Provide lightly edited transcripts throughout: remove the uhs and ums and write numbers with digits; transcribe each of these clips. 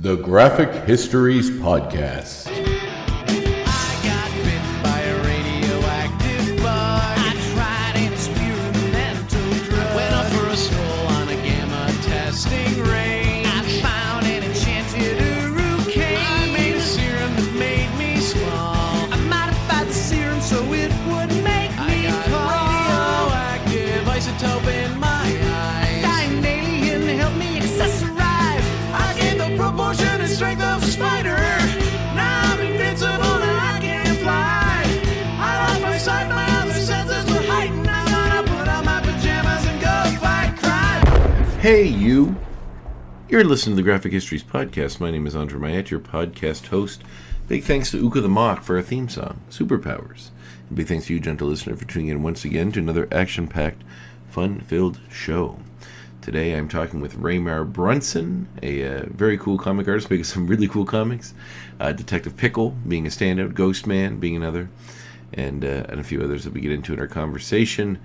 The Graphic Histories Podcast. I got bit by a radioactive bug. I tried an experimental drug. Went up for a stroll on a gamma testing range. I found an enchanted hurricane. I made a serum that made me small. I modified the serum so it would make me tall. Radioactive isotope in my eyes. Dying alien helped me accessorize. I gained the proportion and strength of a spider. Now I'm invincible and I can fly. I lost my sight, my other senses were heightened. I'm gonna put on my pajamas and go fight crime. Hey, you. You're listening to the Graphic Histories Podcast. My name is Andre Mayette, your podcast host. Big thanks to Uka the Mock for our theme song, Superpowers. And big thanks to you, gentle listener, for tuning in once again to another action-packed, fun-filled show. Today I'm talking with Raymar Brunson, a very cool comic artist making some really cool comics. Detective Pickle being a standout, GhostMan being another, and a few others that we get into in our conversation.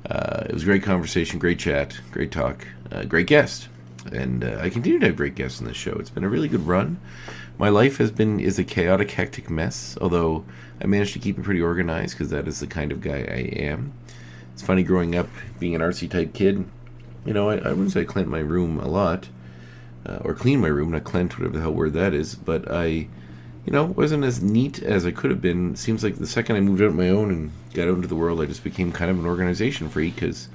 It was a great conversation, great chat, great talk, great guest. And I continue to have great guests on this show. It's been a really good run. My life is a chaotic, hectic mess, although I managed to keep it pretty organized because that is the kind of guy I am. It's funny growing up, being an artsy type kid. You know, I wouldn't say I cleaned my room a lot, or cleaned my room, not cleaned, whatever the hell word that is, but I, wasn't as neat as I could have been. It seems like the second I moved out on my own and got out into the world, I just became kind of an organization freak, because,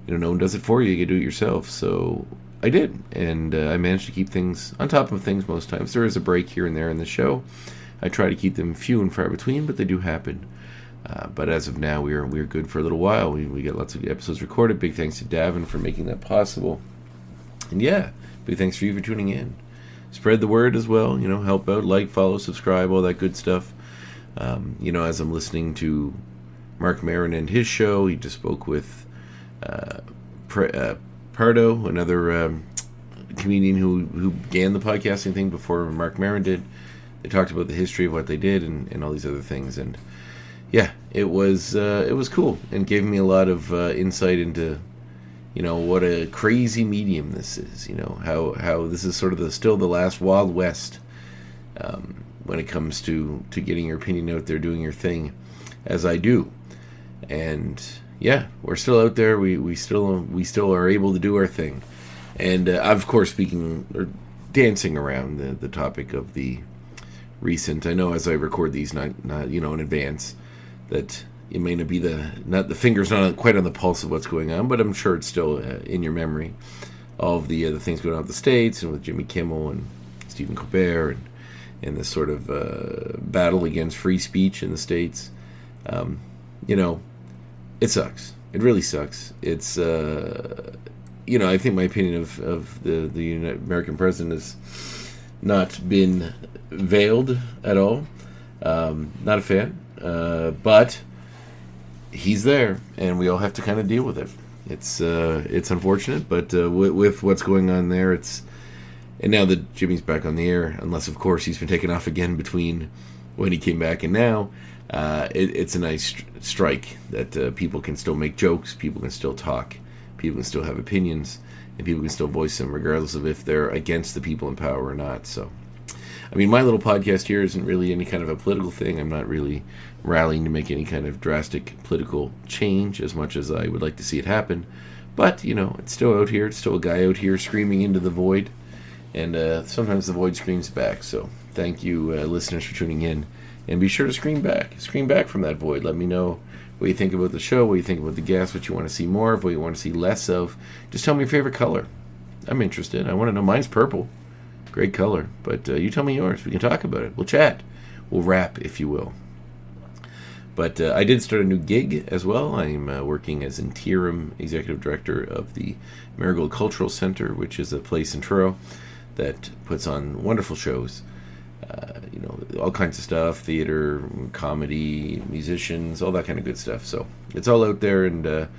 no one does it for you, you do it yourself, so I did, and I managed to keep things on top of things most times. There is a break here and there in the show. I try to keep them few and far between, but they do happen. But as of now, we're good for a little while. We got lots of episodes recorded. Big thanks to Davin for making that possible. And yeah, big thanks for you for tuning in. Spread the word as well. Help out, like, follow, subscribe, all that good stuff. As I'm listening to Mark Maron and his show, he just spoke with Pardo, another comedian who began the podcasting thing before Mark Maron did. They talked about the history of what they did and all these other things. And yeah, it was cool and gave me a lot of insight into, what a crazy medium this is. How this is sort of still the last Wild West when it comes to getting your opinion out there, doing your thing, as I do. And yeah, we're still out there. We still are able to do our thing. And of course, dancing around the topic of the recent. I know as I record these, not in advance, that it may not be the fingers not quite on the pulse of what's going on, but I'm sure it's still in your memory. All of the things going on with the States and with Jimmy Kimmel and Stephen Colbert and this sort of battle against free speech in the States. It sucks. It really sucks. It's I think my opinion of the American president has not been veiled at all. Not a fan. But he's there, and we all have to kind of deal with it. It's unfortunate, but with what's going on there, and now that Jimmy's back on the air, unless of course he's been taken off again between when he came back and now, it's a nice strike that people can still make jokes, people can still talk, people can still have opinions, and people can still voice them regardless of if they're against the people in power or not. So my little podcast here isn't really any kind of a political thing. I'm not really rallying to make any kind of drastic political change as much as I would like to see it happen. But, it's still out here. It's still a guy out here screaming into the void. And sometimes the void screams back. So thank you, listeners, for tuning in. And be sure to scream back. Scream back from that void. Let me know what you think about the show, what you think about the guests, what you want to see more of, what you want to see less of. Just tell me your favorite color. I'm interested. I want to know. Mine's purple. Great color, but you tell me yours. We can talk about it. We'll chat. We'll rap, if you will. But I did start a new gig as well. I'm working as interim executive director of the Marigold Cultural Center, which is a place in Truro that puts on wonderful shows. All kinds of stuff, theater, comedy, musicians, all that kind of good stuff. So it's all out there, and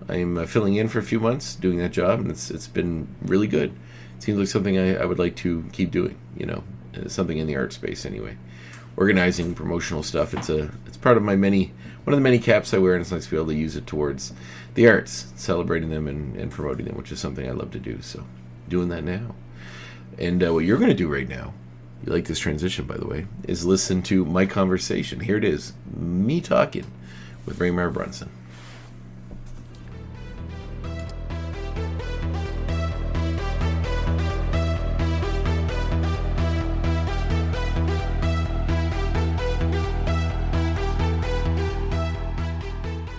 I'm filling in for a few months doing that job, and it's been really good. Seems like something I would like to keep doing, something in the art space anyway. Organizing promotional stuff, it's part of one of the many caps I wear, and it's nice to be able to use it towards the arts, celebrating them and promoting them, which is something I love to do. So doing that now. And what you're going to do right now, you like this transition, by the way, is listen to my conversation. Here it is, me talking with Raymar Brunson.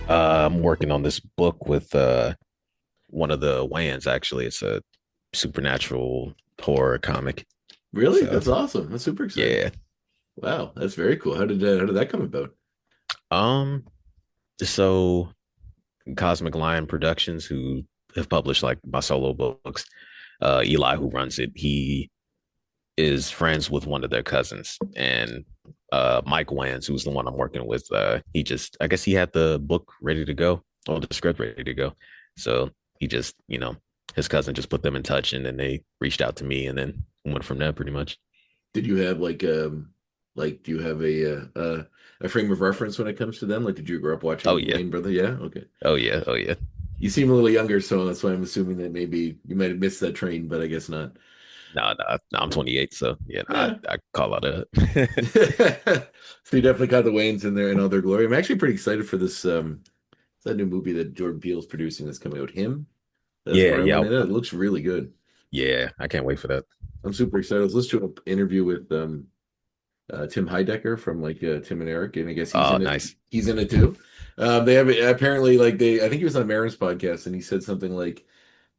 I'm working on this book with one of the Wayans. Actually, it's a supernatural horror comic. Really? So That's awesome. That's super exciting. yeah. Wow, that's very cool. How did that come about? Um. So Cosmic Lion Productions, who have published like my solo books, Eli, who runs it, he is friends with one of their cousins, and Mike Wans, who's the one I'm working with. He just, I guess, he had the book ready to go, or the script ready to go. So he just, his cousin just put them in touch, and then they reached out to me, and then went from there, pretty much. Did you have do you have a frame of reference when it comes to them? Like, did you grow up Oh watching yeah, Wayne Brother? Yeah, okay. oh yeah, oh yeah. You seem a little younger, so that's why I'm assuming that maybe you might have missed that train, but I guess not. No, no, no, I'm 28, so yeah, no, Yeah. I call out a So you definitely got the Waynes in there in all their glory. I'm actually pretty excited for this that new movie that Jordan Peele's producing that's coming out. Him? That's yeah, Ryan yeah, in it. It looks really good. yeah. I can't wait for that. I'm super excited. I was listening to an interview with Tim Heidecker from Tim and Eric, and I guess he's Oh, in it. nice. He's in it too. They have apparently I think he was on Marin's podcast, and he said something like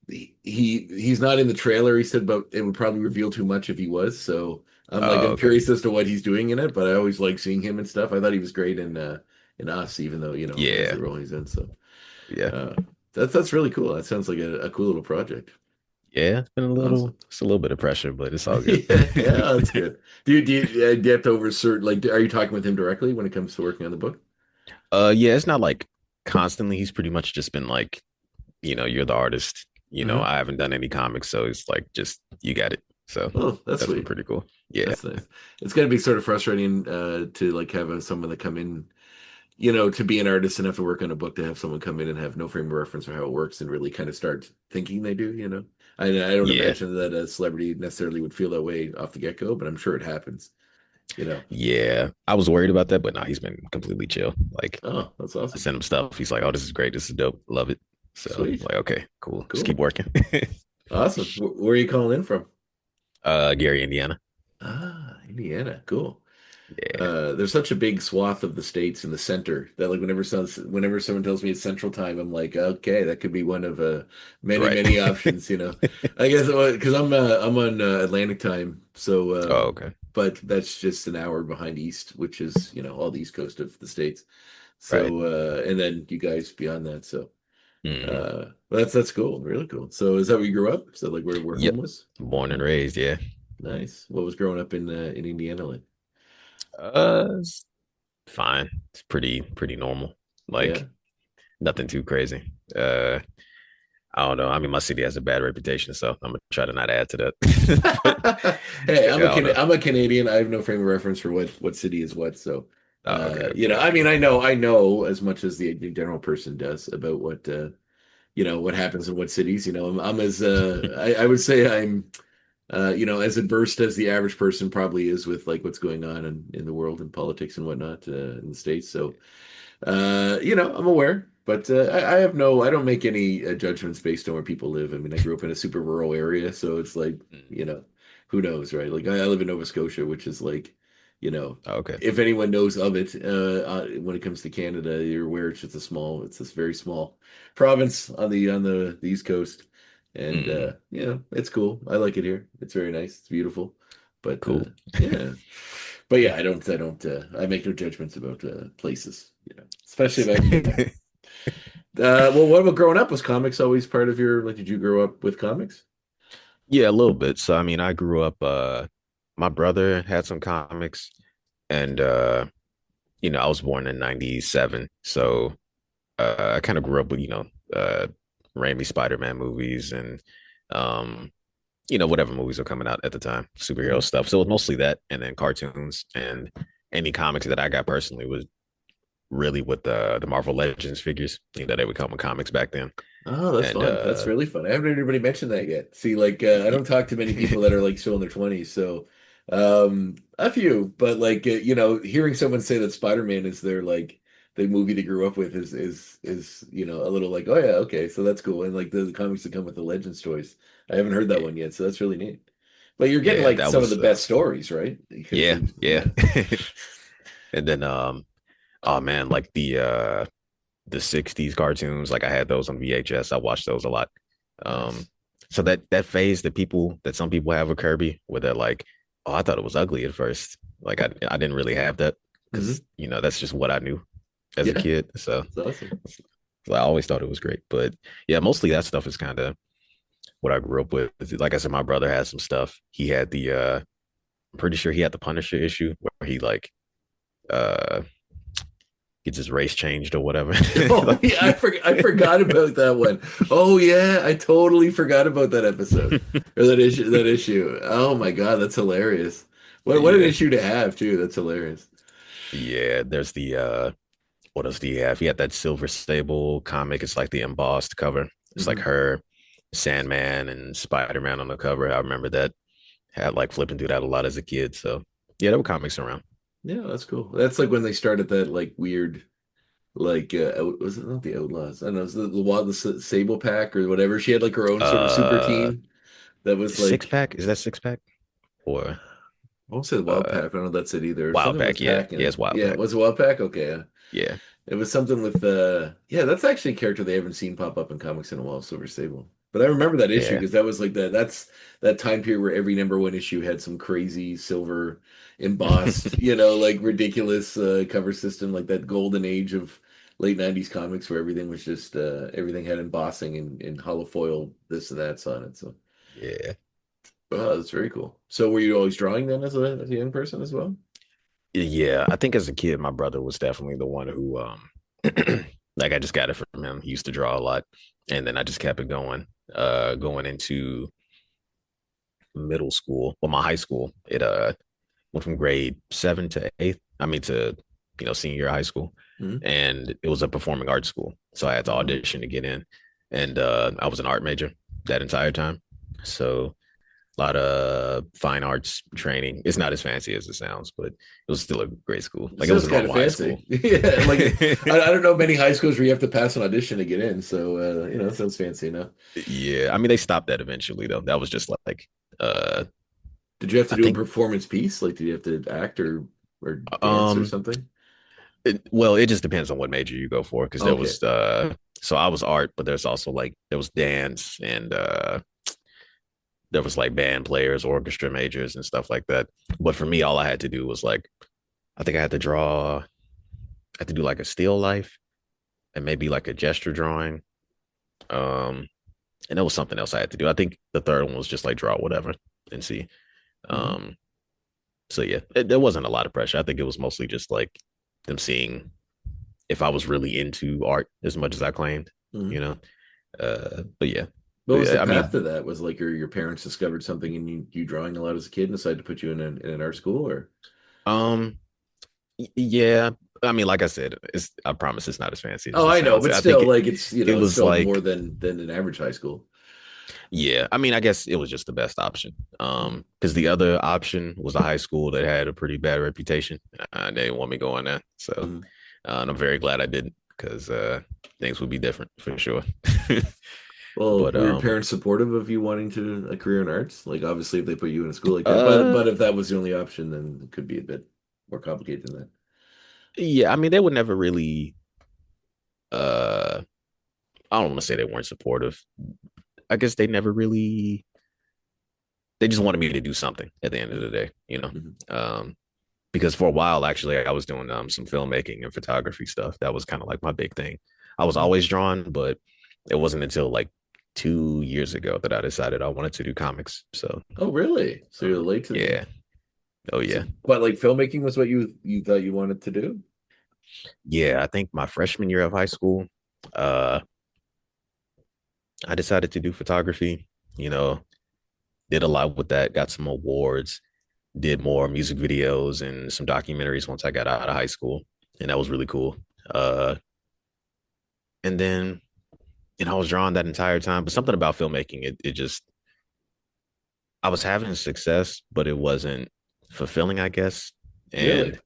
he's not in the trailer. He said, but it would probably reveal too much if he was. So Oh, I'm okay. curious as to what he's doing in it. But I always like seeing him and stuff. I thought he was great in Us, even though that's Yeah, the role he's in. So yeah, uh, that's really cool. That sounds like a cool little project. yeah. Awesome. It's a little bit of pressure, but it's all good. Yeah, yeah, that's good. Do you have to oversert are you talking with him directly when it comes to working on the book? Yeah, it's not like constantly. He's pretty much just been like, you're the artist. Hmm. I haven't done any comics, so it's like just you got it. So Oh, that's that's been sweet. pretty cool. Yeah, That's nice. It's gonna be sort of frustrating to have someone that come in, to be an artist and have to work on a book to have someone come in and have no frame of reference for how it works and really kind of start thinking they do. I don't yeah, imagine that a celebrity necessarily would feel that way off the get-go, but I'm sure it happens. yeah. I was worried about that, but no, he's been completely chill. Like Oh, that's I awesome. sent him stuff. He's like, "Oh, this is great. This is dope. Love it." So Sweet. like, okay, cool. Just keep Cool. working. Awesome. Where are you calling in from? Gary, Indiana. Ah, Indiana. Cool. Yeah, There's such a big swath of the states in the center that whenever someone tells me it's Central Time, I'm like, okay, that could be one of many right. many options. I guess because I'm on Atlantic Time, so Oh, okay. but that's just an hour behind East, which is all the East Coast of the states. Right. So and then you guys beyond that, so Hmm. that's cool, really cool. So is that where you grew up? Is that like where home Yep. was? Born and raised. Yeah. Nice. What was growing up in Indiana like? It's fine. It's pretty normal. Yeah. Like nothing too crazy. I don't know. I mean, my city has a bad reputation, so I'm gonna try to not add to that. But Hey, I don't know. I'm a Canadian. I have no frame of reference for what city is what. So, Oh, okay, okay, I mean, okay. I know as much as the general person does about what happens in what cities. I'm as I would say I'm as adversed as the average person probably is with like what's going on in the world and politics and whatnot in the States. So, I'm aware, but I don't make any judgments based on where people live. I mean, I grew up in a super rural area, so it's like, Mm. you know, who knows, right? Like I live in Nova Scotia, which is like, you know, Oh, okay. if anyone knows of it, when it comes to Canada, you're aware it's this very small province on the East Coast, and Mm, it's cool. I like it here. It's very nice. It's beautiful, but cool. yeah. But yeah, I make no judgments about places, especially if I haven't been there. Well, what about growing up? Was comics always part of did you grow up with comics? Yeah, a little bit. So I mean, I grew up my brother had some comics and I was born in 97. So I kind of grew up with, Raimi Spider-Man movies and um whatever movies were coming out at the time, superhero Mhm. stuff. So it was mostly that and then cartoons and any comics that I got personally was really with the Marvel Legends figures. They would come with comics back then. Oh, that's And fun. That's really fun. I haven't heard anybody mention that yet. See, like I don't talk to many people that are like still in their 20s, so a few, but like hearing someone say that Spider-Man is their like the movie they grew up with is a little like, oh yeah, okay, so that's cool. And like the comics that come with the Legends toys. I haven't heard that one yet, so that's really neat. But you're getting yeah, like that some of the was best stories, right? Because yeah, there's yeah. yeah. And then oh man, like the 60s cartoons, like I had those on VHS. I watched those a lot. Um Nice. so that phase that some people have with Kirby, where they're like, oh, I thought it was ugly at first. Like I didn't really have that because Hmm. that's just what I knew as a Yeah, kid. So, it's awesome. I always thought it was great. But yeah, mostly that stuff is kind of what I grew up with. Like I said, my brother had some stuff. He had I'm pretty sure he had the Punisher issue where he like uh gets his race changed or whatever. Oh Like, yeah, I forgot about that one. Oh yeah, I totally forgot about that episode or that issue. Oh my God, that's hilarious. What an yeah. issue to have too. That's hilarious. Yeah, there's the what else do you have? He had that Silver Stable comic. It's like the embossed cover. It's like Hmm. her, Sandman, and Spider-Man on the cover. I remember that. Had like flipping through that a lot as a kid. So yeah, there were comics around. Yeah, that's cool. That's like when they started that like weird like was it not the Outlaws? I don't know, it was the Sable Pack or whatever. She had like her own sort of super Uh team that was Six like Pack? Is that Six Pack? Or I won't say the Wild uh Pack. I don't know if that's it either. Wild Something with Pack, yeah. Pack in Yeah, it. it's Wild Yeah, Pack. was it Wild Pack? Okay, yeah. Yeah. It was something with yeah, that's actually a character they haven't seen pop up in comics in a while, Silver Sable. But I remember that issue Yeah. because that was like that's that time period where every number one issue had some crazy silver embossed, like ridiculous cover system, like that golden age of late 90s comics where everything was just everything had embossing and hollow foil this and that's on it. So Yeah. oh, that's very cool. So were you always drawing then as a young person as well? Yeah. I think as a kid, my brother was definitely the one who like I just got it from him. He used to draw a lot. And then I just kept it going. Going into middle school, well, my high school, it went from grade 7 to 8. I mean to senior year of high school, Hmm. and it was a performing arts school, so I had to Oh. audition to get in, and I was an art major that entire time, so a lot of fine arts training. It's not as fancy as it sounds, but it was still a great school. Like it was Sounds a kind of normal high school. fancy. Yeah, like I don't know many high schools where you have to pass an audition to get in. So it sounds fancy enough. Yeah, I mean they stopped that eventually though. That was just like uh Did you have to I do a think performance piece? Like, did you have to act or dance or um something? well, it just depends on what major you go for because there Okay. was so I was art, but there's also like there was dance and there was like band players, orchestra majors and stuff like that. But for me, all I had to do was like I think I had to do like a still life and maybe like a gesture drawing. Um and there was something else I had to do. I think the third one was just like draw whatever and see. Hmm. Um so yeah, there wasn't a lot of pressure. I think it was mostly just like them seeing if I was really into art as much as I claimed, you Hmm. know. But yeah, What was the I path to mean, that? Was like your parents discovered something and you drawing a lot as a kid and decided to put you in an art school or? um, yeah. I mean, like I said, I promise it's not as fancy as Oh, it I know, sounds. but I think still, like it's it it's was still more like, than an average high school. yeah. I mean, I guess it was just the best option. Hmm. Because the other option was a high school that had a pretty bad reputation. They didn't want me going there, so Hmm. and I'm very glad I didn't because things would be different for sure. Well, But were your parents supportive of you wanting to a career in arts? Like obviously if they put you in a school like that, but uh, if that was the only option, then it could be a bit more complicated than that. yeah. I mean, they would never really uh I don't want to say they weren't supportive. I guess they just wanted me to do something at the end of the day, you know. Hmm. Um because for a while actually I was doing some filmmaking and photography stuff. That was kind of like my big thing. I was Hmm. always drawn, but it wasn't until like 2 years ago that I decided I wanted to do comics. So Oh, really? So you're late to the game. yeah. Oh So, yeah. but like filmmaking was what you thought you wanted to do? Yeah, I think my freshman year of high school, uh I decided to do photography, you know, did a lot with that, got some awards, did more music videos and some documentaries once I got out of high school, and that was really cool. And then and I was drawn that entire time. But something about filmmaking, it just I was having success, but it wasn't fulfilling, I guess. Really? And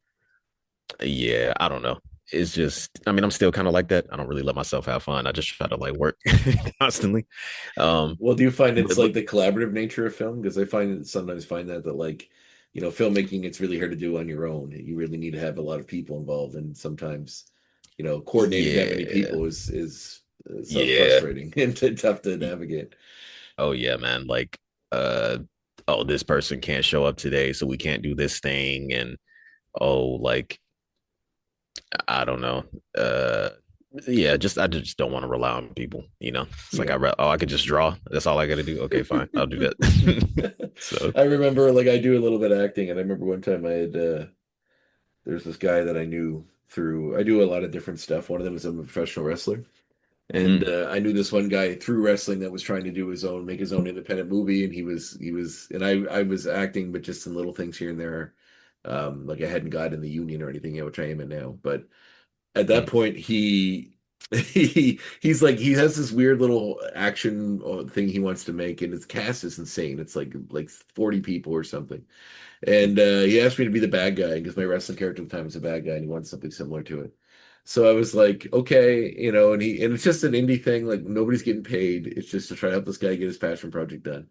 yeah, I don't know. It's just, I mean, I'm still kind of like that. I don't really let myself have fun. I just try to like work constantly. Um, Well, do you find it's but like the collaborative nature of film? Because I find sometimes find that like, filmmaking, it's really hard to do on your own. You really need to have a lot of people involved, and sometimes, coordinating that many yeah, people is so yeah. frustrating and tough to navigate. Oh yeah, man. Like, uh, oh, this person can't show up today, so we can't do this thing. And oh, like, I don't know. Uh, yeah, just I just don't want to rely on people. It's like Yeah. I could just draw. That's all I got to do. Okay, fine, I'll do that. So, I remember like I do a little bit of acting, and I remember one time I had there's this guy that I knew through I do a lot of different stuff. One of them was I'm a professional wrestler. And mm, I knew this one guy through wrestling that was trying to make his own independent movie, and and I was acting, but just in little things here and there. Like I hadn't got in the union or anything yet, which I am in now. But at that mm, point, he's like he has this weird little action thing he wants to make, and his cast is insane. It's like 40 people or something. And he asked me to be the bad guy because my wrestling character at the time was a bad guy, and he wanted something similar to it. So I was like, okay, and it's just an indie thing. Like nobody's getting paid. It's just to try to help this guy get his passion project done.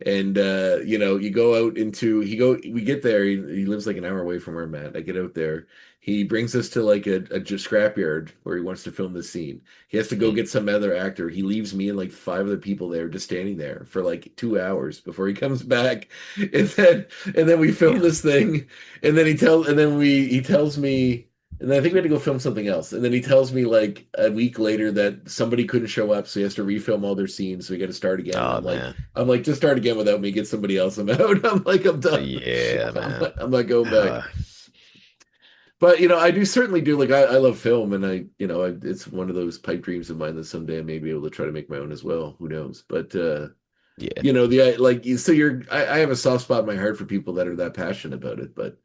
And you go out into we get there. He lives like an hour away from where I'm at. I get out there. He brings us to like a just scrapyard where he wants to film this scene. He has to go mm. get some other actor. He leaves me and like five other people there just standing there for like 2 hours before he comes back. And then we film Damn. this thing. He tells me. And then I think we had to go film something else. And then he tells me like a week later that somebody couldn't show up, so he has to refilm all their scenes. So we got to start again. And Oh I'm like, man. just start again without me. Get somebody else. I'm out. I'm like, I'm done. Yeah, man. I'm not going back. Uh, But I do certainly do like I love film, and it's one of those pipe dreams of mine that someday I may be able to try to make my own as well. Who knows? But yeah. I have a soft spot in my heart for people that are that passionate about it. But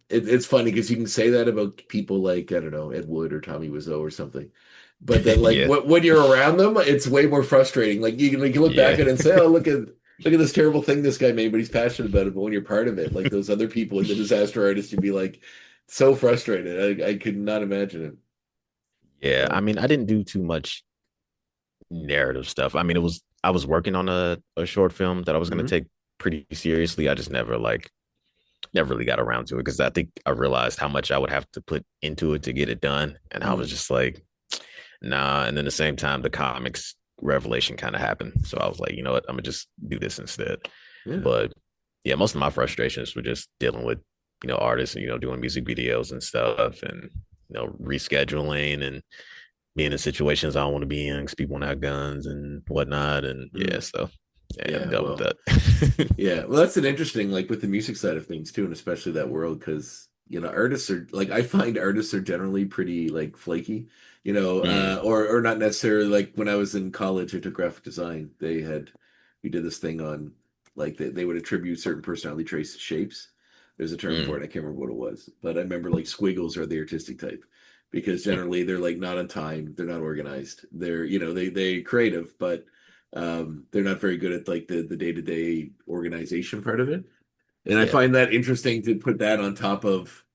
it's funny because you can say that about people like I don't know Ed Wood or Tommy Wiseau or something, but then like Yeah. when you're around them, it's way more frustrating. Like you look back Yeah. at it and say, "Oh, look at this terrible thing this guy made," but he's passionate about it. But when you're part of it, like those other people, like the disaster artists, you'd be like so frustrated. I could not imagine it. Yeah. I So, mean, I didn't do too much narrative stuff. I mean, I was working on a short film that I was gonna mhm. take pretty seriously. I just never really got around to it because I think I realized how much I would have to put into it to get it done. And I was Mm. just like, nah. And then the same time, the comics revelation kind of happened. So I was like, you know what? I'm gonna just do this instead. Yeah. But yeah, most of my frustrations were just dealing with, artists and, doing music videos and stuff and, rescheduling and being in situations I don't want to be in because people want to have guns and whatnot. And yeah, Mm. so yeah, I'm Yeah. done with Well. that. Yeah, well, that's an interesting, like with the music side of things too, and especially that world, because artists are like I find artists are generally pretty like flaky, Mm, or not necessarily. Like when I was in college, I took graphic design. We did this thing on like they would attribute certain personality traits to shapes. There's a term for mm, it. I can't remember what it was, but I remember like squiggles are the artistic type because generally they're like not on time, they're not organized, they're they creative, but they're not very good at like the day-to-day organization part of it. And I yeah. find that interesting to put that on top of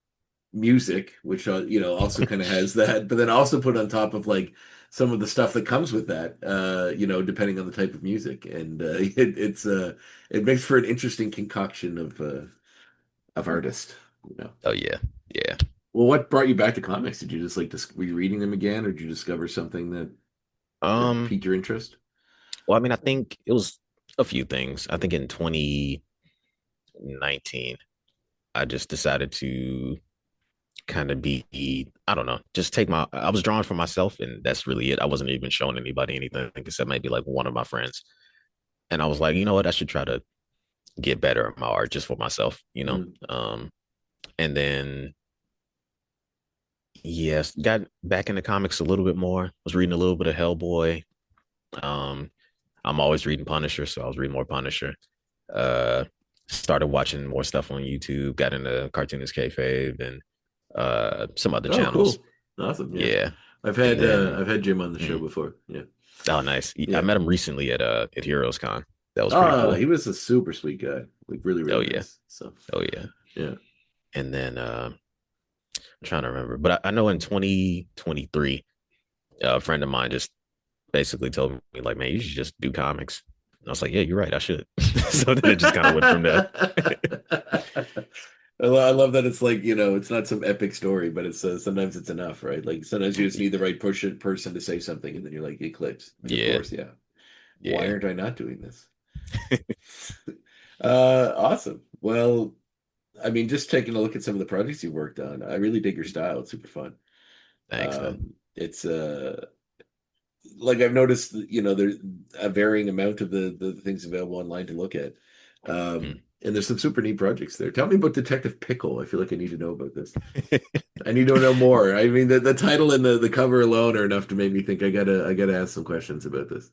music, which also kind of has that, but then also put on top of like some of the stuff that comes with that, depending on the type of music. And it makes for an interesting concoction of artists. Oh yeah. Yeah. Well, what brought you back to comics? Did you just like were you reading them again, or did you discover something that Um, piqued your interest? well, I mean, I think it was a few things. I think in 2019, I just decided to kind of be, I don't know, just I was drawing for myself, and that's really it. I wasn't even showing anybody anything except maybe like one of my friends. And I was like, you know what, I should try to get better at my art just for myself. Mm. And then, yes, got back into comics a little bit more, was reading a little bit of Hellboy. Um, I'm always reading Punisher, so I was reading more Punisher. Uh, Started watching more stuff on YouTube, got into Cartoonist Kayfabe and some other Oh, channels. cool. Awesome. Yeah. Yeah. I've And had then I've had Jim on the show mm, before. Yeah. Oh, nice. I Yeah. met him recently at Heroes Con. That was pretty Oh, cool. he was a super sweet guy. Like really, Oh really yeah. nice. So Oh yeah. yeah. And then I'm trying to remember, but I know in 2023, a friend of mine just basically told me like, man, you should just do comics. And I was like, yeah, you're right, I should. So then it just kind of went from there. I love that it's like, it's not some epic story, but it's sometimes it's enough, right? Like sometimes you just need the right person to say something, and then you're like, it clicks. Like, of Yeah, course, yeah. Why yeah. aren't I not doing this? Awesome. Well, I mean, just taking a look at some of the projects you worked on, I really dig your style. It's super fun. Thanks, man. It's like I've noticed, there's a varying amount of the things available online to look at. Mm. And there's some super neat projects there. Tell me about Detective Pickle. I feel like I need to know about this. I need to know more. I mean, the title and the cover alone are enough to make me think I gotta ask some questions about this.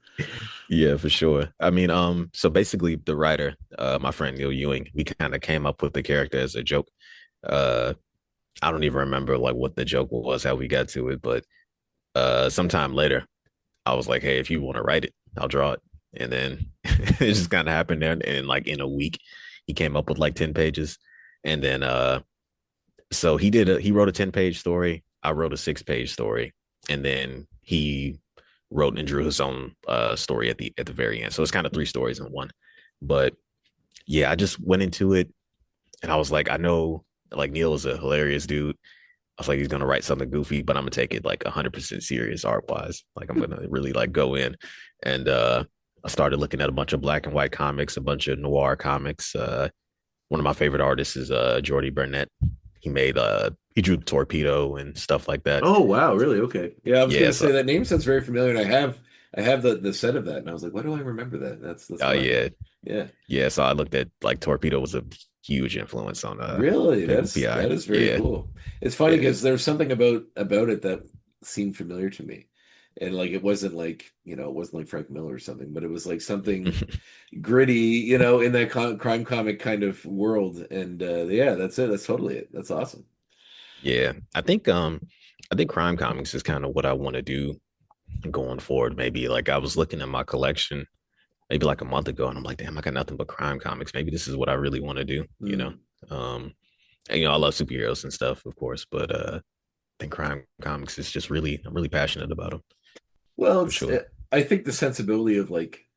Yeah, for sure. I mean, so basically the writer, my friend Neil Ewing, we kind of came up with the character as a joke. Uh, I don't even remember like what the joke was, how we got to it, but sometime later, I was like, hey, if you want to write it, I'll draw it. And then it just kind of happened there. And like in a week, he came up with like 10 pages. And then so he wrote a 10-page story. I wrote a 6-page story. And then he wrote and drew his own story at the very end. So it's kind of 3 stories in one. But yeah, I just went into it and I was like, I know like Neil is a hilarious dude. I was like, he's gonna write something goofy, but I'm gonna take it like 100% serious art wise. Like I'm gonna really like go in, and I started looking at a bunch of black and white comics, a bunch of noir comics. One of my favorite artists is Jordy Burnett. He drew Torpedo and stuff like that. Oh wow, really? Okay. Yeah, I was Yeah, gonna so say that name sounds very familiar, and I have the set of that, and I was like, why do I remember that? That's oh why. yeah, Yeah. yeah. So I looked at like Torpedo was a huge influence on Really? Pickle That's PI. that is very Yeah, cool. It's funny yeah. because there's something about it that seemed familiar to me. And like it wasn't like, it wasn't like Frank Miller or something, but it was like something gritty, in that crime comic kind of world. And yeah, that's it. That's totally it. That's awesome. Yeah, I think crime comics is kind of what I want to do going forward. Maybe like I was looking at my collection maybe like a month ago, and I'm like, damn, I got nothing but crime comics. Maybe this is what I really want to do. Mm. Um, and, I love superheroes and stuff, of course, but I think crime comics is just really I'm really passionate about them Well, for sure. I think the sensibility of like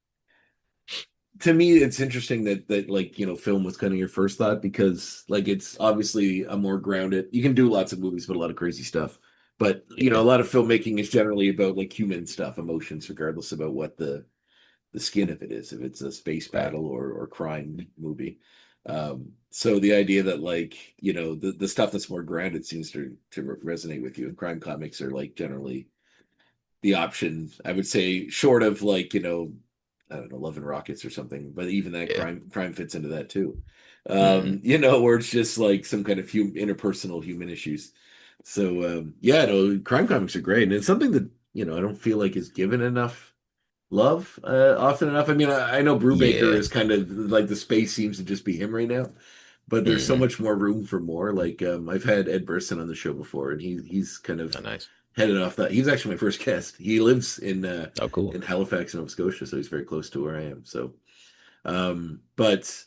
to me it's interesting that like film was kind of your first thought because like it's obviously a more grounded you can do lots of movies but a lot of crazy stuff but a Yeah, lot of filmmaking is generally about like human stuff emotions regardless about what the skin of it is if it's a space right. battle or crime movie so the idea that like the stuff that's more grounded seems to resonate with you and crime comics are like generally the option I would say short of like I don't know, Love and Rockets or something, but even that Yeah. crime fits into that too. Hmm. Where it's just like some kind of interpersonal human issues. So yeah, no, crime comics are great, and it's something that I don't feel like is given enough love often enough. I mean, I know Brubaker Yeah. is kind of like the space seems to just be him right now, but there's so Hmm. much more room for more. Like I've had Ed Brisson on the show before, and he's kind Oh, of nice. headed off that. He's actually my first guest. He lives Oh, cool. in Halifax, Nova Scotia, so he's very close to where I am. So, but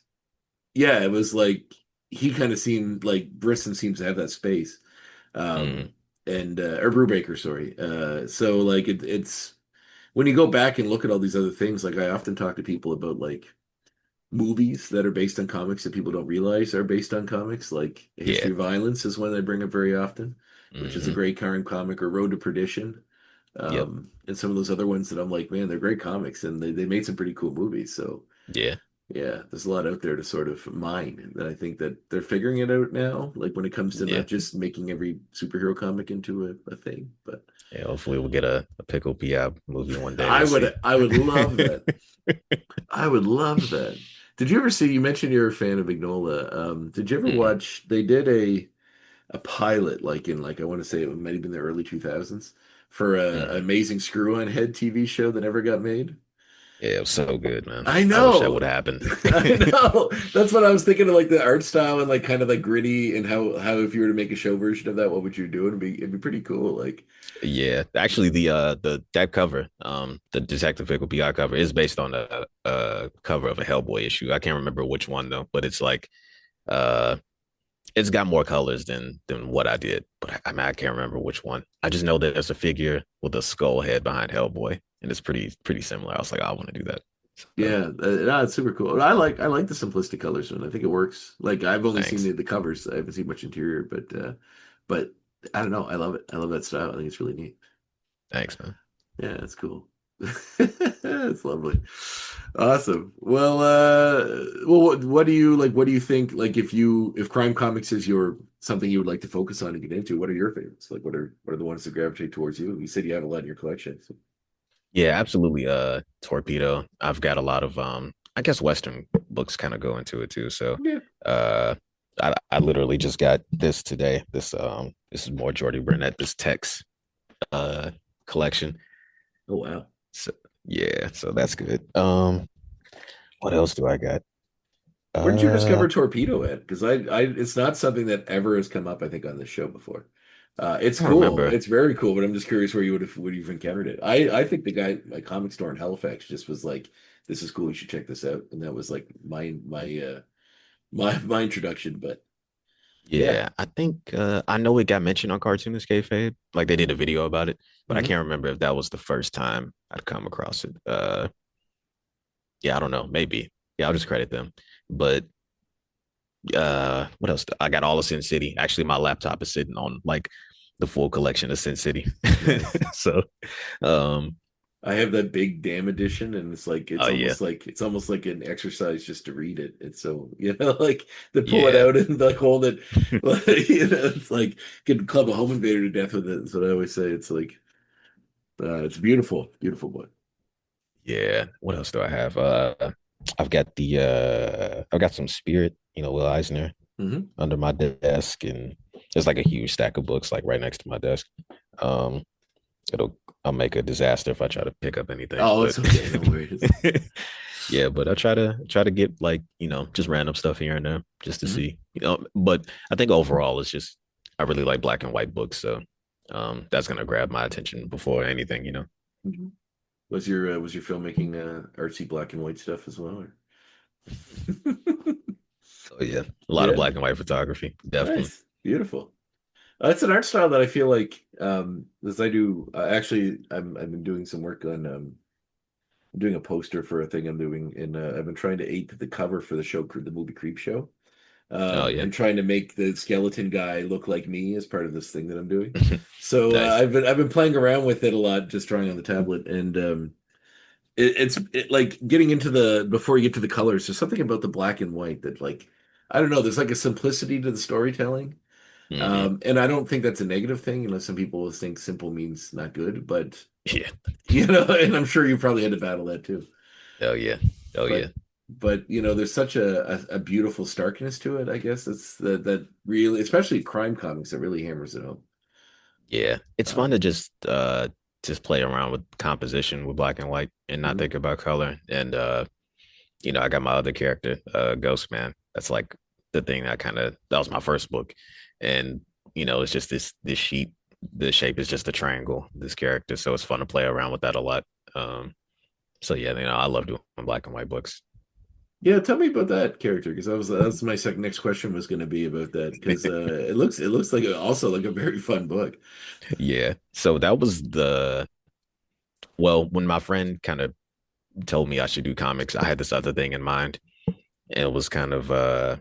yeah, it was like he kind of seemed like Brisson seems to have that space, Hmm. um, and or Brubaker, sorry. So like it's when you go back and look at all these other things. Like I often talk to people about like movies that are based on comics that people don't realize are based on comics. Like A Yeah. History of Violence is one I bring up very often, which is a Hmm. great current comic, or Road to Perdition. Yep. And some of those other ones that I'm like, man, they're great comics and they made some pretty cool movies. So Yeah. yeah, there's a lot out there to sort of mine that I think that they're figuring it out now. Like when it comes to Yeah. not just making every superhero comic into a thing, but Yeah. Hopefully we'll get a Pickle PI movie one day. I We'll see. would I would love that. I would love that. Did you ever see, you mentioned you're a fan of Mignola. Did you ever Hmm. watch, they did a pilot like in like I want to say it might have been the early 2000s for a Hmm. Amazing Screw-On Head TV show that never got made. Yeah, it was so good, man. I I wish that know. would have happened. I know. That's what I was thinking of, like the art style and like kind of like gritty and how if you were to make a show version of that, what would you do? It'd be pretty cool. Like, Yeah, actually, the that cover, the Detective Pickle PI cover is based on a cover of a Hellboy issue. I can't remember which one though, but it's like uh it's got more colors than what I did, but I mean I can't remember which one. I just know that there's a figure with a skull head behind Hellboy, and it's pretty similar. I was like, I want to do that. So, yeah, no, it's super cool. I like the simplistic colors one. I think it works. Like I've only seen thanks, the covers. I haven't seen much interior, but I don't know. I love it. I love that style. I think it's really neat. thanks, man. Yeah, it's cool. It's lovely. Awesome. Well, what do you like? What do you think? Like, if crime comics is your something you would like to focus on and get into, what are your favorites? Like, what are the ones that gravitate towards you? You said you have a lot in your collection. So. Yeah, absolutely. Torpedo. I've got a lot of I guess Western books kind of go into it too. So Yeah. uh I literally just got this today. This is more Jordy Burnett, this text uh collection. Oh wow. So yeah, so that's good. What else do I got? Where did you discover Uh Torpedo at? Because it's not something that ever has come up, I think, on this show before. It's I don't cool. remember. It's very cool, but I'm just curious where you would have encountered it. I think the guy at my comic store in Halifax just was like, "This is cool. You should check this out." And that was like my introduction. But yeah. Yeah, I think I know it got mentioned on Cartoonist Kayfabe. Like they did a video about it, but I Mhm. can't remember if that was the first time I'd come across it. Yeah, I don't know. Maybe. Yeah, I'll just credit them. But what else? I got all of Sin City. Actually, my laptop is sitting on like the full collection of Sin City. Nice. So um I have that big damn edition, and it's like oh yeah. it's almost like an exercise just to read it. It's so like to pull it Yeah. out and like hold it, like, it's like could club a home invader to death with it. That's what I always say. It's like it's beautiful, beautiful book. Yeah. What else do I have? I've got some Spirit, Will Eisner Hmm. under my desk, and there's like a huge stack of books like right next to my desk. Um, I'll make a disaster if I try to pick up anything, Oh, but it's okay. No worries. yeah, but I try to get like, just random stuff here and there just to Hmm. see, but I think overall it's just I really like black and white books, so that's gonna grab my attention before anything. Hmm. Was your filmmaking artsy black and white stuff as well? Or? So yeah, a lot of Yeah, black and white photography, definitely. nice, beautiful. It's an art style that I feel like as I do actually I've been doing some work on I'm doing a poster for a thing I'm doing and I've been trying to ape the cover for the show the movie Creep Show Oh yeah. and trying to make the skeleton guy look like me as part of this thing that I'm doing. So Nice. I've been playing around with it a lot, just drawing on the tablet and like getting into the before you get to the colors. There's something about the black and white that like I don't know. There's like a simplicity to the storytelling. Hmm. And I don't think that's a negative thing, some people think simple means not good, but Yeah. and I'm sure you probably had to battle that too. Oh yeah. Oh yeah. But there's such a beautiful starkness to it, I guess. It's that really, especially crime comics, that really hammers it home. Yeah. It's fun to Um, just play around with composition with black and white and not mhm. think about color. And I got my other character, GhostMan. That's like the thing that was my first book. And it's just this sheet. The shape is just a triangle, this character. So it's fun to play around with that a lot. So yeah, I love doing black and white books. Yeah, tell me about that character because that's my second next question was going to be about that because it looks like also like a very fun book. Yeah. So that was when my friend kind of told me I should do comics, I had this other thing in mind. And it was kind of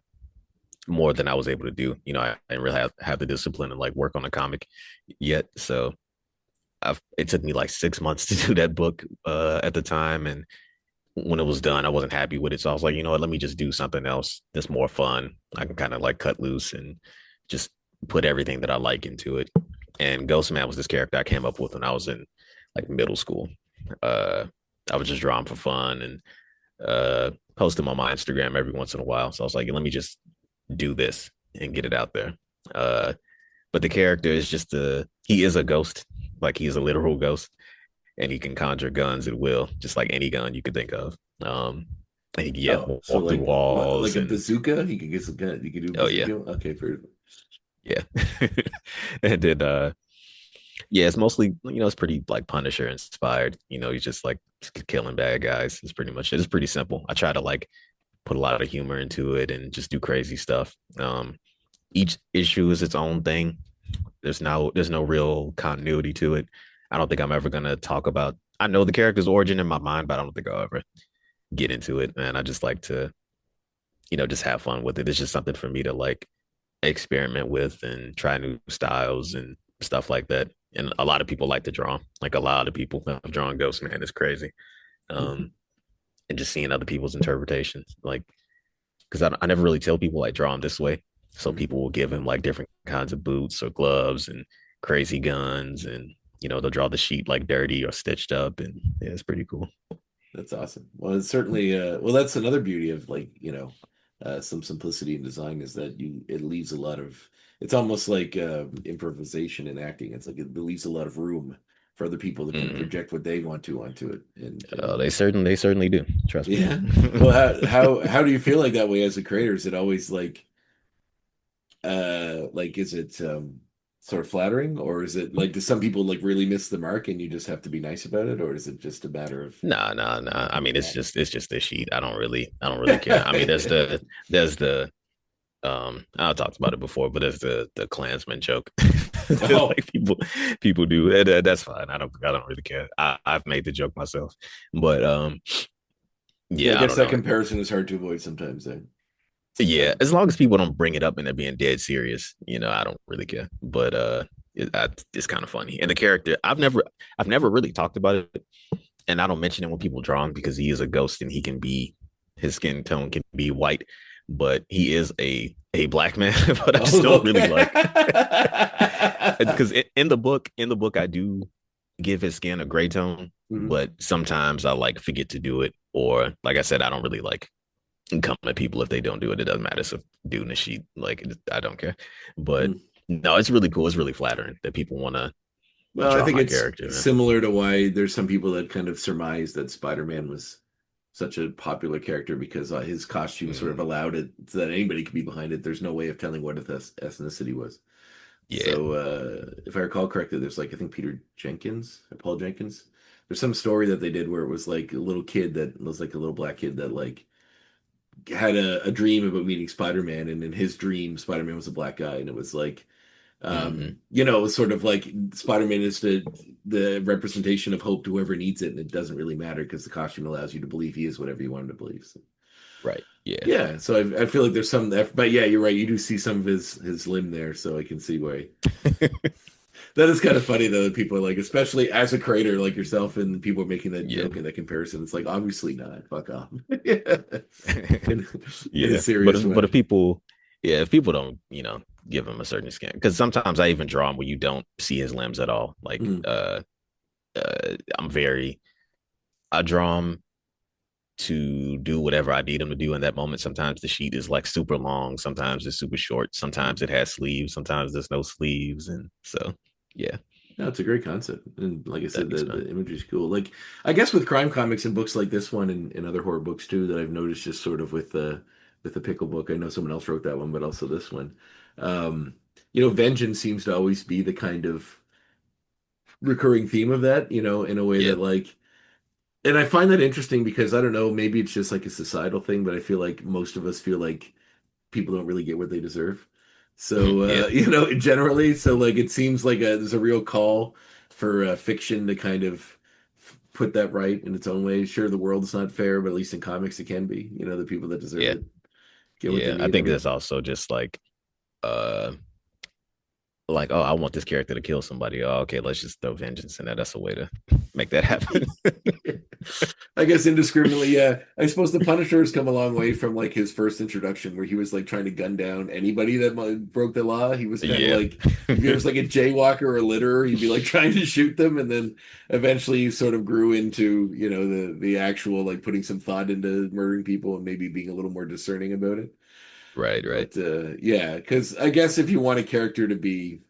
more than I was able to do. I didn't really have the discipline and like work on a comic yet. So it took me like 6 months to do that book at the time. And when it was done, I wasn't happy with it. So I was like, you know what, let me just do something else that's more fun. I can kind of like cut loose and just put everything that I like into it. And Ghostman was this character I came up with when I was in like middle school. Uh, I was just drawing for fun and post them on my Instagram every once in a while. So I was like, let me just do this and get it out there. But the character is he is a ghost, like he's a literal ghost. and he can conjure guns at will, just like any gun you could think of. And he can, yeah, Oh, so walk through like what, like walls a and bazooka? He could get some gun. He could do a oh yeah, bazooka. Okay, for yeah. And then yeah, it's mostly it's pretty like Punisher inspired. He's just like killing bad guys. It's pretty much it. It's pretty simple. I try to like put a lot of humor into it and just do crazy stuff. Each issue is its own thing. There's no real continuity to it. I don't think I'm ever gonna talk about. I know the character's origin in my mind, but I don't think I'll ever get into it. Man, I just like to just have fun with it. It's just something for me to like experiment with and try new styles and stuff like that. And a lot of people like to draw. Like a lot of people have drawn GhostMan. It's crazy. Um, and just seeing other people's interpretations, like because I never really tell people like draw him this way. So people will give him like different kinds of boots or gloves and crazy guns, and they'll draw the sheet like dirty or stitched up, and yeah, it's pretty cool. That's awesome. Well, it's certainly well, that's another beauty of like, some simplicity in design is that it leaves a lot of it's almost like improvisation in acting. It's like it leaves a lot of room for other people to kind of Mm. project what they want to onto it. And They certainly do. Trust me. yeah. Well, how do you feel like that way as a creator? Is it always like is it sort of flattering, or is it like do some people like really miss the mark and you just have to be nice about it, or is it just a matter of Nah, nah, nah. I mean, it's yeah. just a sheet. I don't really care. I mean, there's the I talked about it before, but there's the Klansman joke. Oh, Like people do. And, that's fine. I don't really care. I've made the joke myself, but yeah, I yeah, I guess don't that know. comparison is hard to avoid sometimes. Yeah, Sometimes. as long as people don't bring it up and they're being dead serious, I don't really care. But it's kind of funny. And the character, I've never really talked about it, and I don't mention it when people draw him because he is a ghost and his skin tone can be white, but he is a black man. But I just Oh, don't really okay. like because in the book I do give his skin a gray tone, Mhm. but sometimes I like forget to do it, or like I said, I don't really like come at people if they don't do it. It doesn't matter. So doing the sheet, like I don't care. But Mm. no, it's really cool. It's really flattering that people want to Well, I draw think my it's character, man. similar to why there's some people that kind of surmise that Spider-Man was such a popular character because his costume sort of Mm, allowed it so that anybody could be behind it. There's no way of telling what his ethnicity was. yeah. So, if I recall correctly, there's like I think Peter Jenkins or Paul Jenkins. There's some story that they did where it was like a little kid that was like a little black kid that like had a dream about meeting Spider-Man, and in his dream, Spider-Man was a black guy, and it was like Hmm. it was sort of like Spider-Man is the representation of hope to whoever needs it, and it doesn't really matter because the costume allows you to believe he is whatever you want him to believe. So, Right. Yeah. yeah, so I feel like there's some, but yeah, you're right. You do see some of his limb there, so I can see why. That is kind of funny though. That people are like, especially as a creator like yourself, and people are making that Yeah. joke and that comparison. It's like obviously not. Fuck off. Yeah. in, in a Yeah. But serious if, but if way. people, yeah, if people don't, give him a certain skin, because sometimes I even draw him where you don't see his limbs at all. Like, Mm. I'm very, I draw him to do whatever I need him to do in that moment. Sometimes the sheet is like super long, sometimes it's super short, sometimes it has sleeves, sometimes there's no sleeves, and so yeah, No, it's a great concept, and like I said, that is the fun. imagery is cool. Like I guess with crime comics and books like this one, and other horror books too, that I've noticed just sort of with the Pickle book. I know someone else wrote that one, but also this one. Um, vengeance seems to always be the kind of recurring theme of that. In a way Yeah. that like, and I find that interesting because I don't know, maybe it's just like a societal thing, but I feel like most of us feel like people don't really get what they deserve. So Yeah. generally, so like it seems like there's a real call for fiction to kind of put that right in its own way. Sure, the world is not fair, but at least in comics it can be. The people that deserve Yeah. it get what they Yeah. I need. think that's also just uh like, oh, I want this character to kill somebody. Oh, okay, let's just throw vengeance in there. That's a way to make that happen. I guess indiscriminately, yeah. I suppose the Punisher has come a long way from like his first introduction, where he was like trying to gun down anybody that broke the law. He was kind of Yeah. like, if there's like a jaywalker or a litterer, he'd be like trying to shoot them, and then eventually he sort of grew into the actual like putting some thought into murdering people and maybe being a little more discerning about it. Right, right. But yeah, because I guess if you want a character to be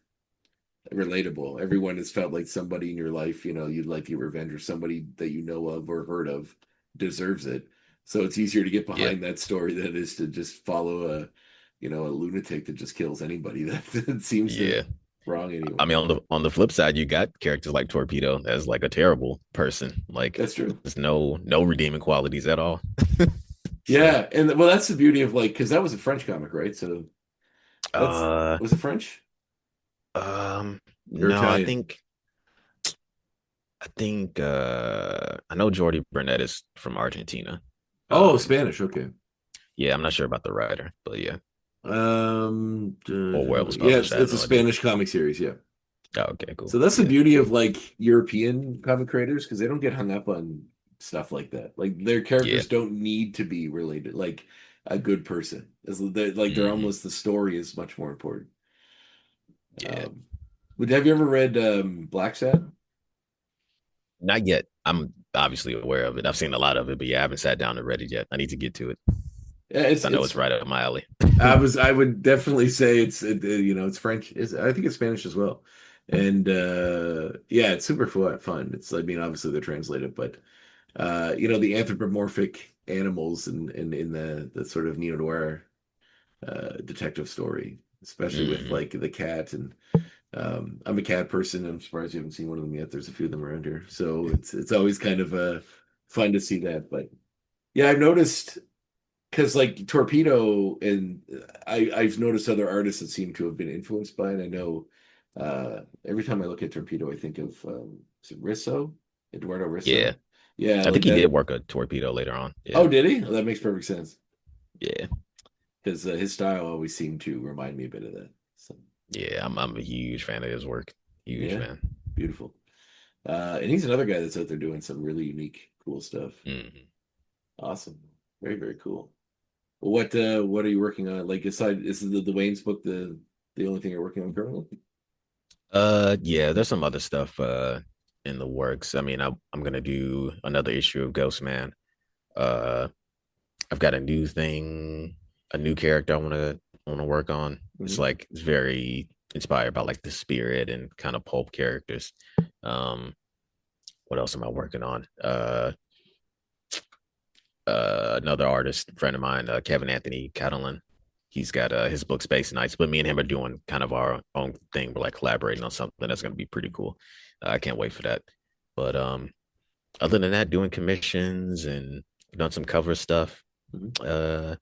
relatable. Everyone has felt like somebody in your life, you'd like to get revenge, or somebody that you know of or heard of deserves it. So it's easier to get Yeah, behind that story than it is to just follow a lunatic that just kills anybody that seems to yeah. wrong I anyone. mean, on the flip side, you got characters like Torpedo as like a terrible person. Like, That's true. there's no redeeming qualities at all. So, Yeah, and well, that's the beauty of like because that was a French comic, right? So that's uh, was it French or no, I Italian? think I know Jordi Burnett is from Argentina. Oh, Um, Spanish. Okay. yeah, I'm not sure about the writer, but yeah, or where it was Yeah, published. it's, I have it's a no idea. Spanish comic series. Yeah. Oh, okay, So cool. that's the Yeah, beauty of like European comic creators because they don't get hung up on stuff like that. Like their yeah, characters don't need to be related. Like a good person, they're hmm almost the story is much more important. yeah. Um, but have you ever read Black Sat? Not yet. I'm obviously aware of it. I've seen a lot of it, but yeah, I haven't sat down and read it yet. I need to get to it. Yeah, it's I know it's it's right up my alley. I would definitely say it's French. I think it's Spanish as well. And yeah, it's super fun. It's I mean obviously they're translated, but the anthropomorphic animals in the sort of neo-noir detective story, especially with Hmm like the cat and I'm a cat person. I'm surprised you haven't seen one of them yet. There's a few of them around here. So it's always kind of fun to see that. But yeah, I've noticed because like Torpedo and I've noticed other artists that seem to have been influenced by it. I know every time I look at Torpedo, I think of is it Risso? Eduardo Yeah, Risso? Yeah, I like think he did that. work a torpedo later on. Yeah, Oh, did he? Well, that makes perfect sense yeah, because his style always seemed to remind me a bit of that. So yeah. I'm a huge fan of his work. Huge yeah, fan. beautiful. And he's another guy that's out there doing some really unique, cool stuff. Hmm Awesome, very very cool. What are you working on? Like aside, is the Wayne's book the only thing you're working on currently? Yeah. There's some other stuff in the works. I mean, I'm gonna do another issue of GhostMan. Uh, I've got a new character I wanna work on. It's Hmm. like it's very inspired by like the spirit and kind of pulp characters. Um, what else am I working on? Another artist friend of mine, Kevin Anthony Catalan. He's got his book Space Nights, but me and him are doing kind of our own thing. We're like collaborating on something that's going to be pretty cool. I can't wait for that. But other than that, doing commissions and done some cover stuff. Hmm. Uh,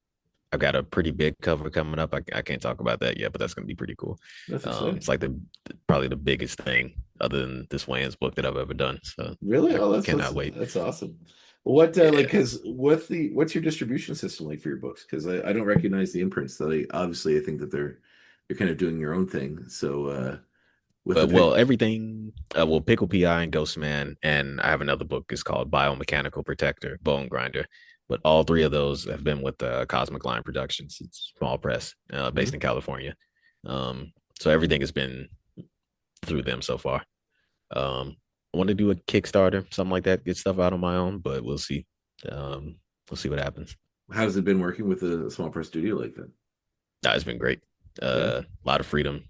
I've got a pretty big cover coming up. I can't talk about that yet, but that's going to be pretty cool. That's It's exciting. like the probably the biggest thing other than this Wayne's book that I've ever done. So Really? I Oh, that's cannot wait. that's awesome. What like Yeah. because what's your distribution system like for your books? Because I don't recognize the imprints. So obviously I think that you're kind of doing your own thing. So with the Well, pick. everything. Well, Pickle PI and Ghostman, and I have another book. It's called Biomechanical Protector, Bonegrinder. But all three of those have been with Cosmic Line Productions. It's small press, based Mhm. in California. So everything has been through them so far. Um, I want to do a Kickstarter, something like that, get stuff out on my own, but we'll see. Um, we'll see what happens. How's it been working with a small press studio like that? Nah, it's been great. Yeah. A lot of freedom.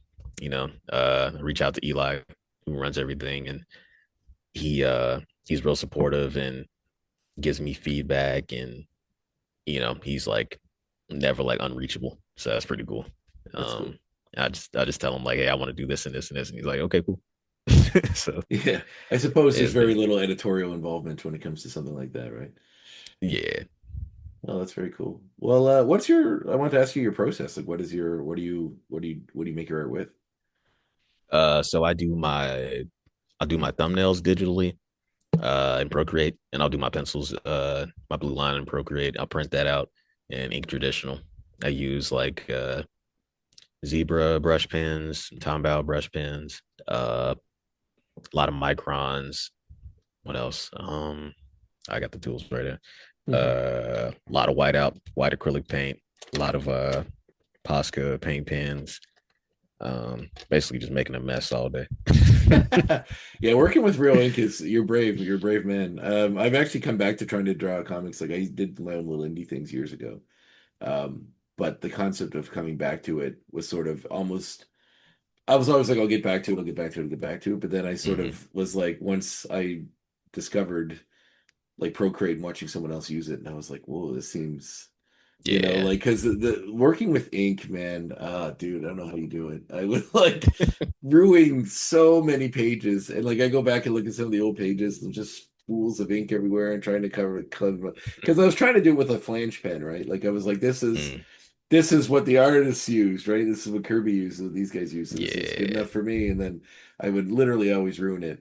I reach out to Eli, who runs everything, and he's real supportive and gives me feedback, and he's like never like unreachable, so that's pretty cool. That's cool. um I just tell him like, hey, I want to do this and this and this, and he's like, okay, cool. So Yeah. I suppose there's it's very been, little editorial involvement when it comes to something like that, right? yeah. Oh, that's very cool. Well, I want to ask you your process. Like what do you make your art with? So I'll do my thumbnails digitally in Procreate, and I'll do my pencils, my blue line in Procreate. I'll print that out in ink traditional. I use like zebra brush pens, Tombow brush pens, a lot of microns. What else? I got the tools right there. Mhm. A lot of white acrylic paint, a lot of Posca paint pens. Basically just making a mess all day. Yeah, working with real ink is you're brave. You're a brave man. I've actually come back to trying to draw comics. Like I did my own little indie things years ago. But the concept of coming back to it was sort of almost I was always like, I'll get back to it, I'll get back to it, I'll get back to it. But then I sort Hmm. of was like, once I discovered like Procreate and watching someone else use it, and I was like, whoa, this seems, Yeah. like because the working with ink, man, dude, I don't know how you do it. I was like ruining so many pages, and like I go back and look at some of the old pages, and just pools of ink everywhere, and trying to cover because I was trying to do it with a flange pen, right? Like I was like, Mm. this is what the artists used, right? This is what Kirby used, what these guys used, so this is good Yeah. enough for me. And then I would literally always ruin it.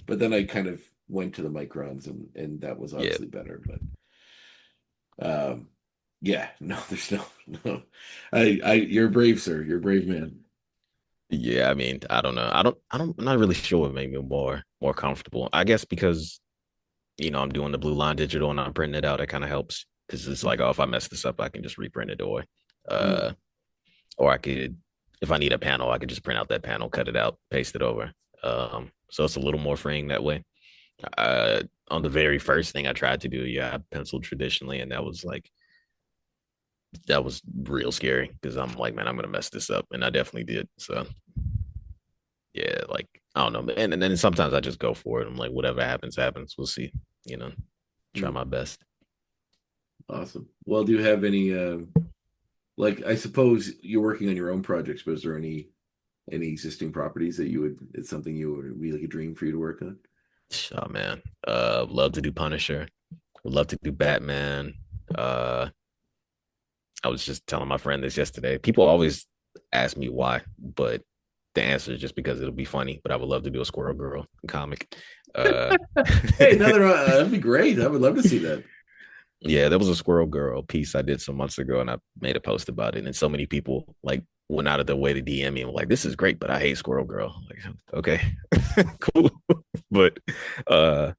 But then I kind of went to the microns, and that was Yeah. obviously better. But um, yeah, no, there's no. You're brave, sir. You're a brave man. Yeah. I mean, I don't know. I'm not really sure what made me more comfortable. I guess because, I'm doing the blue line digital and I'm printing it out. It kind of helps because it's like, oh, if I mess this up, I can just reprint it Mm. uh, or I could, if I need a panel, I could just print out that panel, cut it out, paste it over. So it's a little more freeing that way. Uh, on the very first thing I tried to do, yeah, I penciled traditionally, and that was real scary because I'm like, man, I'm gonna mess this up, and I definitely did. So yeah, like I don't know, and then sometimes I just go for it. I'm like, whatever happens, happens. We'll see. You know, try Mm. my best. Awesome. Well, do you have any like I suppose you're working on your own projects, but is there any existing properties that you would it's something you would be like a dream for you to work on? Oh man, love to do Punisher. Would love to do Batman. Uh, I was just telling my friend this yesterday. People always ask me why, but the answer is just because it'll be funny. But I would love to do a Squirrel Girl comic. Uh, Hey, another that'd be great. I would love to see that. yeah, there was a Squirrel Girl piece I did some months ago, and I made a post about it. And so many people like went out of their way to DM me and were like, "This is great, but I hate Squirrel Girl." Like, okay, cool. But uh,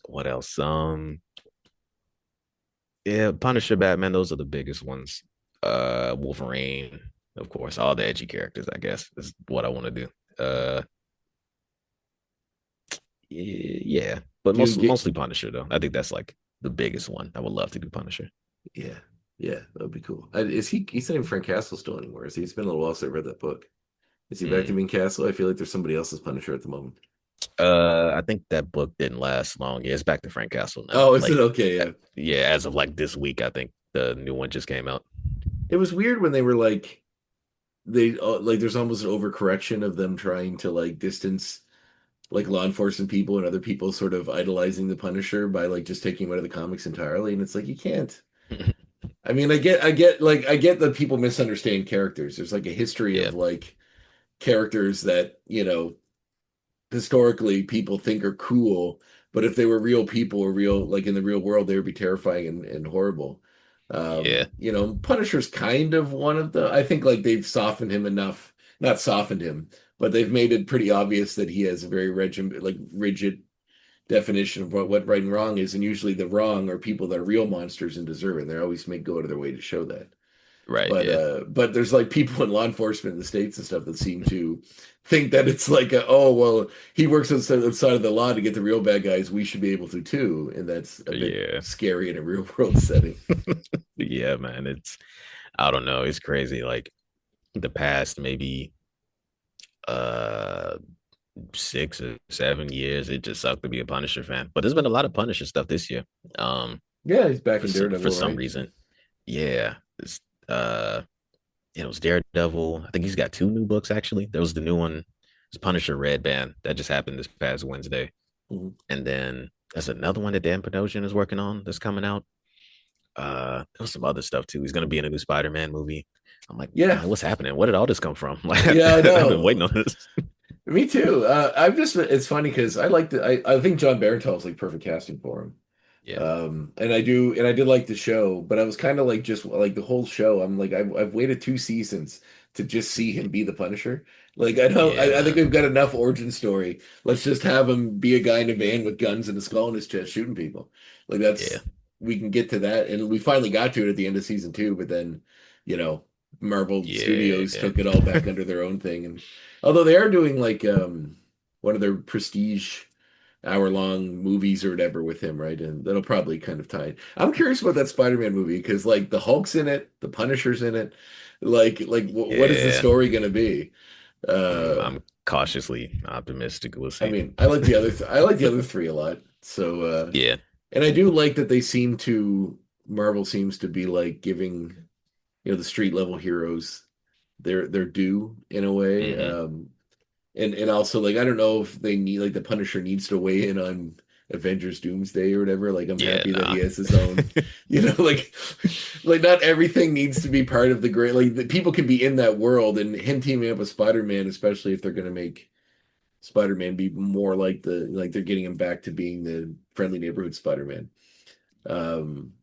what else? Yeah, Punisher, Batman, those are the biggest ones. Wolverine, of course, all the edgy characters, I guess, is what I want to do. Uh, yeah, but Do you get mostly Punisher though. I think that's like the biggest one. I would love to do Punisher. yeah, yeah, that'd be cool. Is he's not even Frank Castle still anymore, is he? It's been a little while since I read that book. Is he back to Mm. being Castle? I feel like there's somebody else's Punisher at the moment. I think that book didn't last long. Yeah, it's back to Frank Castle now. Oh, is it Like, okay? Yeah. yeah, as of like this week, I think the new one just came out. It was weird when they were like like there's almost an overcorrection of them trying to like distance like law enforcement people and other people sort of idolizing the Punisher by like just taking him out of the comics entirely. And it's like you can't. I mean, I get that people misunderstand characters. There's like a history Yeah, of like characters that, historically people think are cool, but if they were real people or real, like in the real world, they would be terrifying and horrible. yeah, Punisher's kind of one of the, I think like they've softened him enough, not softened him, but they've made it pretty obvious that he has a very rigid definition of what right and wrong is. And usually the wrong are people that are real monsters and deserve it. And they always make go out of their way to show that. right, But yeah, there's like people in law enforcement in the States and stuff that seem to think that it's like oh well, he works outside of the law to get the real bad guys, we should be able to too, and that's a bit yeah, scary in a real world setting. yeah, man. I don't know, it's crazy. Like the past maybe uh 6 or 7 years, it just sucked to be a Punisher fan. But there's been a lot of Punisher stuff this year. Yeah, he's back in For Daredevil, some right? reason, yeah, uh, it was Daredevil. I think he's got two new books actually. There was the new one, it's Punisher Red Band that just happened this past Wednesday, Mhm. and then there's another one that Dan Panosian is working on that's coming out. There was some other stuff too. He's gonna be in a new Spider-Man movie. I'm like, Yeah, man, what's happening? Where did all this come from? Like, yeah, I I've been waiting know. on this. Me too. I've just it's funny because I like the I think John Barenthal's like perfect casting for him. Yeah, And I did like the show, but I was kind of like just like the whole show. I'm like I've waited 2 seasons to just see him be the Punisher. Like I don't yeah, I think man, we've got enough origin story. Let's just have him be a guy in a van with guns and a skull in his chest shooting people. Like yeah, we can get to that, and we finally got to it at the end of season 2. But then, you know, Marvel Studios yeah, took it all back under their own thing, and although they are doing like one of their prestige hour-long movies or whatever with him, right? And that'll probably kind of tie. I'm curious about that Spider-Man movie because like the Hulk's in it, the Punisher's in it. What is the yeah. story gonna be? I'm cautiously optimistic. We'll I see. mean, I like the I like the other three a lot. So, Yeah. and I do like that they seem to Marvel seems to be like giving the street level heroes their due in a way. Hmm. And also like I don't know if they need like the Punisher needs to weigh in on Avengers Doomsday or whatever. Like I'm Yeah. happy that he Nah. has his own, like not everything needs to be part of the great like the, people can be in that world and him teaming up with Spider-Man, especially if they're gonna make Spider-Man be more like they're getting him back to being the friendly neighborhood Spider-Man. Um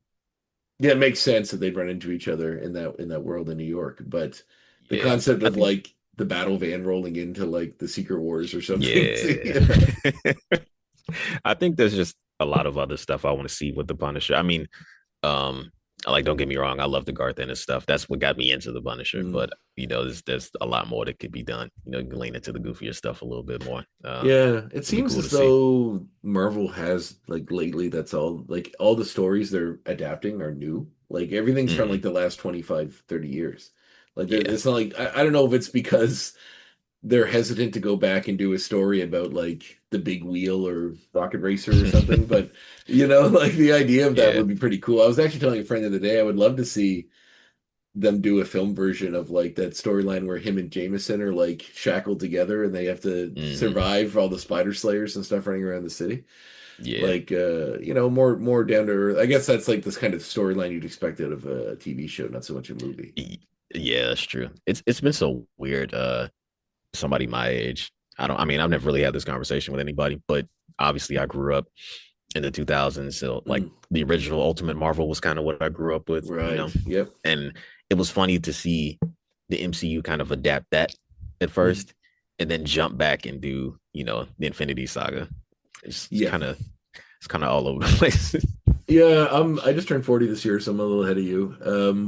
yeah, it makes sense that they'd run into each other in that world in New York, but the Yeah. concept I of think. like the battle van rolling into like the Secret Wars or something, Yeah. I think there's just a lot of other stuff I want to see with the Punisher. I mean, um, like don't get me wrong, I love the Garth Ennis stuff. That's what got me into the Punisher. Mm. But there's a lot more that could be done. You can lean into the goofier stuff a little bit more. Yeah, it It'd be seems cool to as see. though Marvel has like lately that's all like all the stories they're adapting are new. Like everything's from like Hmm. the last 25, 30 years. Like Yeah. it's not like I don't know if it's because they're hesitant to go back and do a story about like the big wheel or rocket racer or something, but like the idea of that Yeah. would be pretty cool. I was actually telling a friend the other day I would love to see them do a film version of like that storyline where him and Jameson are like shackled together and they have to Hmm. survive all the spider slayers and stuff running around the city. Yeah. Like more down to earth. I guess that's like this kind of storyline you'd expect out of a TV show, not so much a movie. Yeah, that's true. It's been so weird. Somebody my age. I mean, I've never really had this conversation with anybody, but obviously I grew up in the 2000s. So like Mm, the original Ultimate Marvel was kind of what I grew up with. right. Yep. And it was funny to see the MCU kind of adapt that at Mm, first and then jump back and do the Infinity Saga. It's yeah. kind of it's kind of all over the place. Yeah, I just turned 40 this year, so I'm a little ahead of you.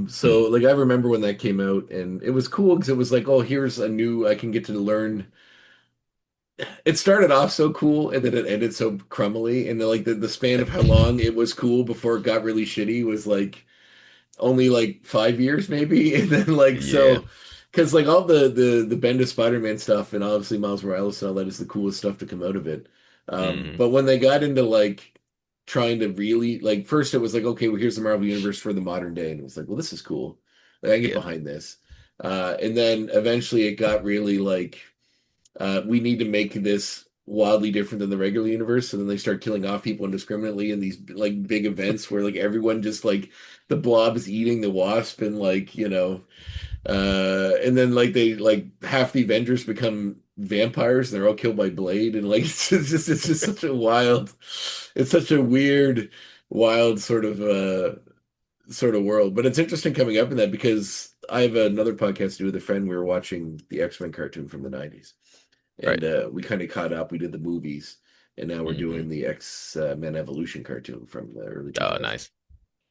So like I remember when that came out and it was cool because it was like, oh, here's a new I can get to learn. It started off so cool and then it ended so crummily and like the span of how long it was cool before it got really shitty was like only like 5 years maybe and then like Yeah. so because like all the Bendis Spider-Man stuff and obviously Miles Morales and all that is the coolest stuff to come out of it. Hmm. But when they got into like trying to really like first it was like okay well here's the Marvel universe for the modern day and it was like well this is cool like, I can get Yeah. behind this and then eventually it got really like we need to make this wildly different than the regular universe. And then they start killing off people indiscriminately in these like big events where like everyone just like the blob is eating the wasp and like, and then like they like half the Avengers become vampires and they're all killed by Blade. And like it's just such a wild, it's such a weird, wild sort of world. But it's interesting coming up in that because I have another podcast to do with a friend. We were watching the X-Men cartoon from the 90s Right. and we kind of caught up. We did the movies, and now we're Hmm. doing the X-Men Evolution cartoon from the early Oh, 2000s. nice.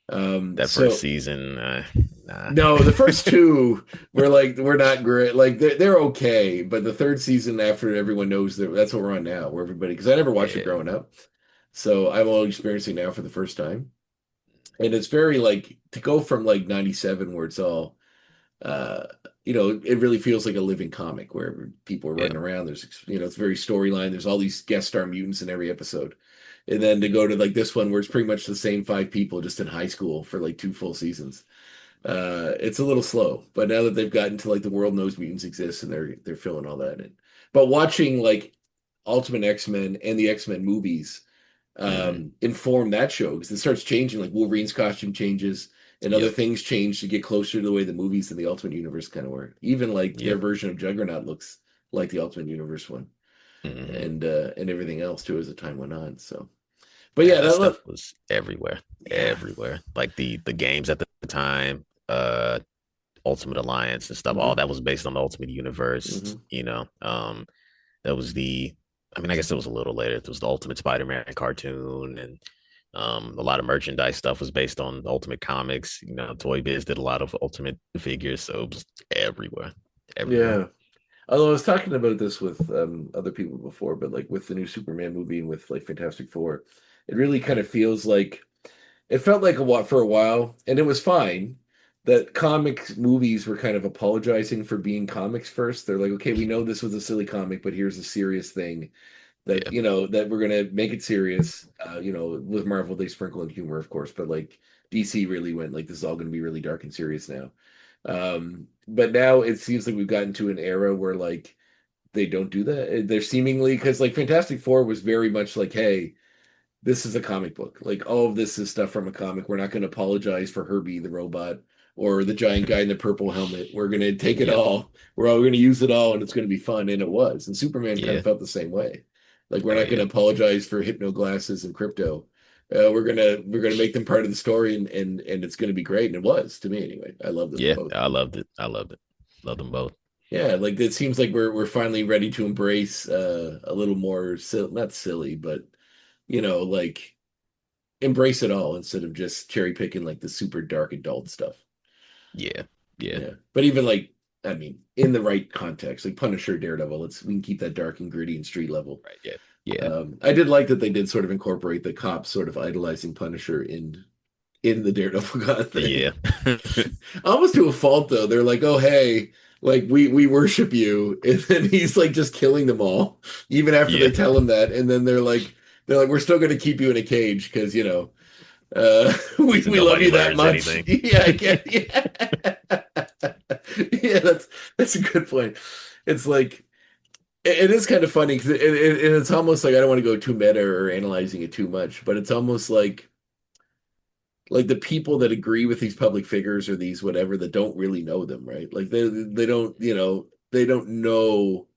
That first So season, nah. no, the first two were like we're not great. Like they're okay, but the third season after everyone knows that that's what we're on now, where everybody because I never watched it Yeah. growing up, so I'm only experiencing now for the first time, and it's very like to go from like '97 where it's all uh it really feels like a living comic where people are Yeah. running around. There's, it's very storyline. There's all these guest star mutants in every episode. And then to go to like this one where it's pretty much the same five people just in high school for like two full seasons. It's a little slow, but now that they've gotten to like the world knows mutants exist and they're filling all that in. But watching like Ultimate X-Men and the X-Men movies Hmm. inform that show because it starts changing. Like Wolverine's costume changes and other Yep. things change to get closer to the way the movies and the Ultimate Universe kind of work. Even like their Yep. version of Juggernaut looks like the Ultimate Universe one, Hmm. and everything else too as the time went on. So, but yeah, Man, that that stuff look, was everywhere, yeah, everywhere. Like the games at the time, Ultimate Alliance and stuff. All hmm that was based on the Ultimate Universe. hmm That was the. I mean, I guess it was a little later. It was the Ultimate Spider-Man cartoon, and a lot of merchandise stuff was based on the Ultimate Comics. Toy Biz did a lot of Ultimate figures, so it was everywhere, everywhere. yeah. Although I was talking about this with other people before, but like with the new Superman movie and with like Fantastic Four, it really kind of feels like it felt like a lot for a while, and it was fine. that comics movies were kind of apologizing for being comics first. They're like, okay, we know this was a silly comic, but here's a serious thing that Yeah. that we're gonna make it serious. With Marvel they sprinkle in humor, of course, but like DC really went like this is all gonna be really dark and serious now. But now it seems like we've gotten to an era where like they don't do that. They're seemingly because like Fantastic Four was very much like, hey, this is a comic book. Like all of this is stuff from a comic. We're not going to apologize for Herbie the robot or the giant guy in the purple helmet. We're going to take it Yep. all. We're all going to use it all, and it's going to be fun. And it was. And Superman kind of Yeah. felt the same way. Like we're Oh not going yeah. to apologize for hypno glasses and crypto. We're gonna make them part of the story, and it's going to be great. And it was to me anyway. I loved them Yeah. both. I loved it. I loved it. Loved them both. Yeah, like it seems like we're finally ready to embrace a little more not silly, but like embrace it all instead of just cherry picking like the super dark adult stuff. Yeah. Yeah. Yeah. But even like, I mean, in the right context, like Punisher, Daredevil, we can keep that dark and gritty and street level. Right. Yeah. Yeah. I did like that they did sort of incorporate the cops sort of idolizing Punisher in the Daredevil kind of thing. Yeah. Almost to a fault though. They're like, oh hey, like we worship you, and then he's like just killing them all, even after Yeah. they tell him that, and then they're like, we're still going to keep you in a cage because we love Nobody you that learns much. anything. Yeah, I get. Yeah, yeah, that's a good point. It's like it is kind of funny because it's almost like I don't want to go too meta or analyzing it too much, but it's almost like the people that agree with these public figures or these whatever that don't really know them, right? Like they don't they don't know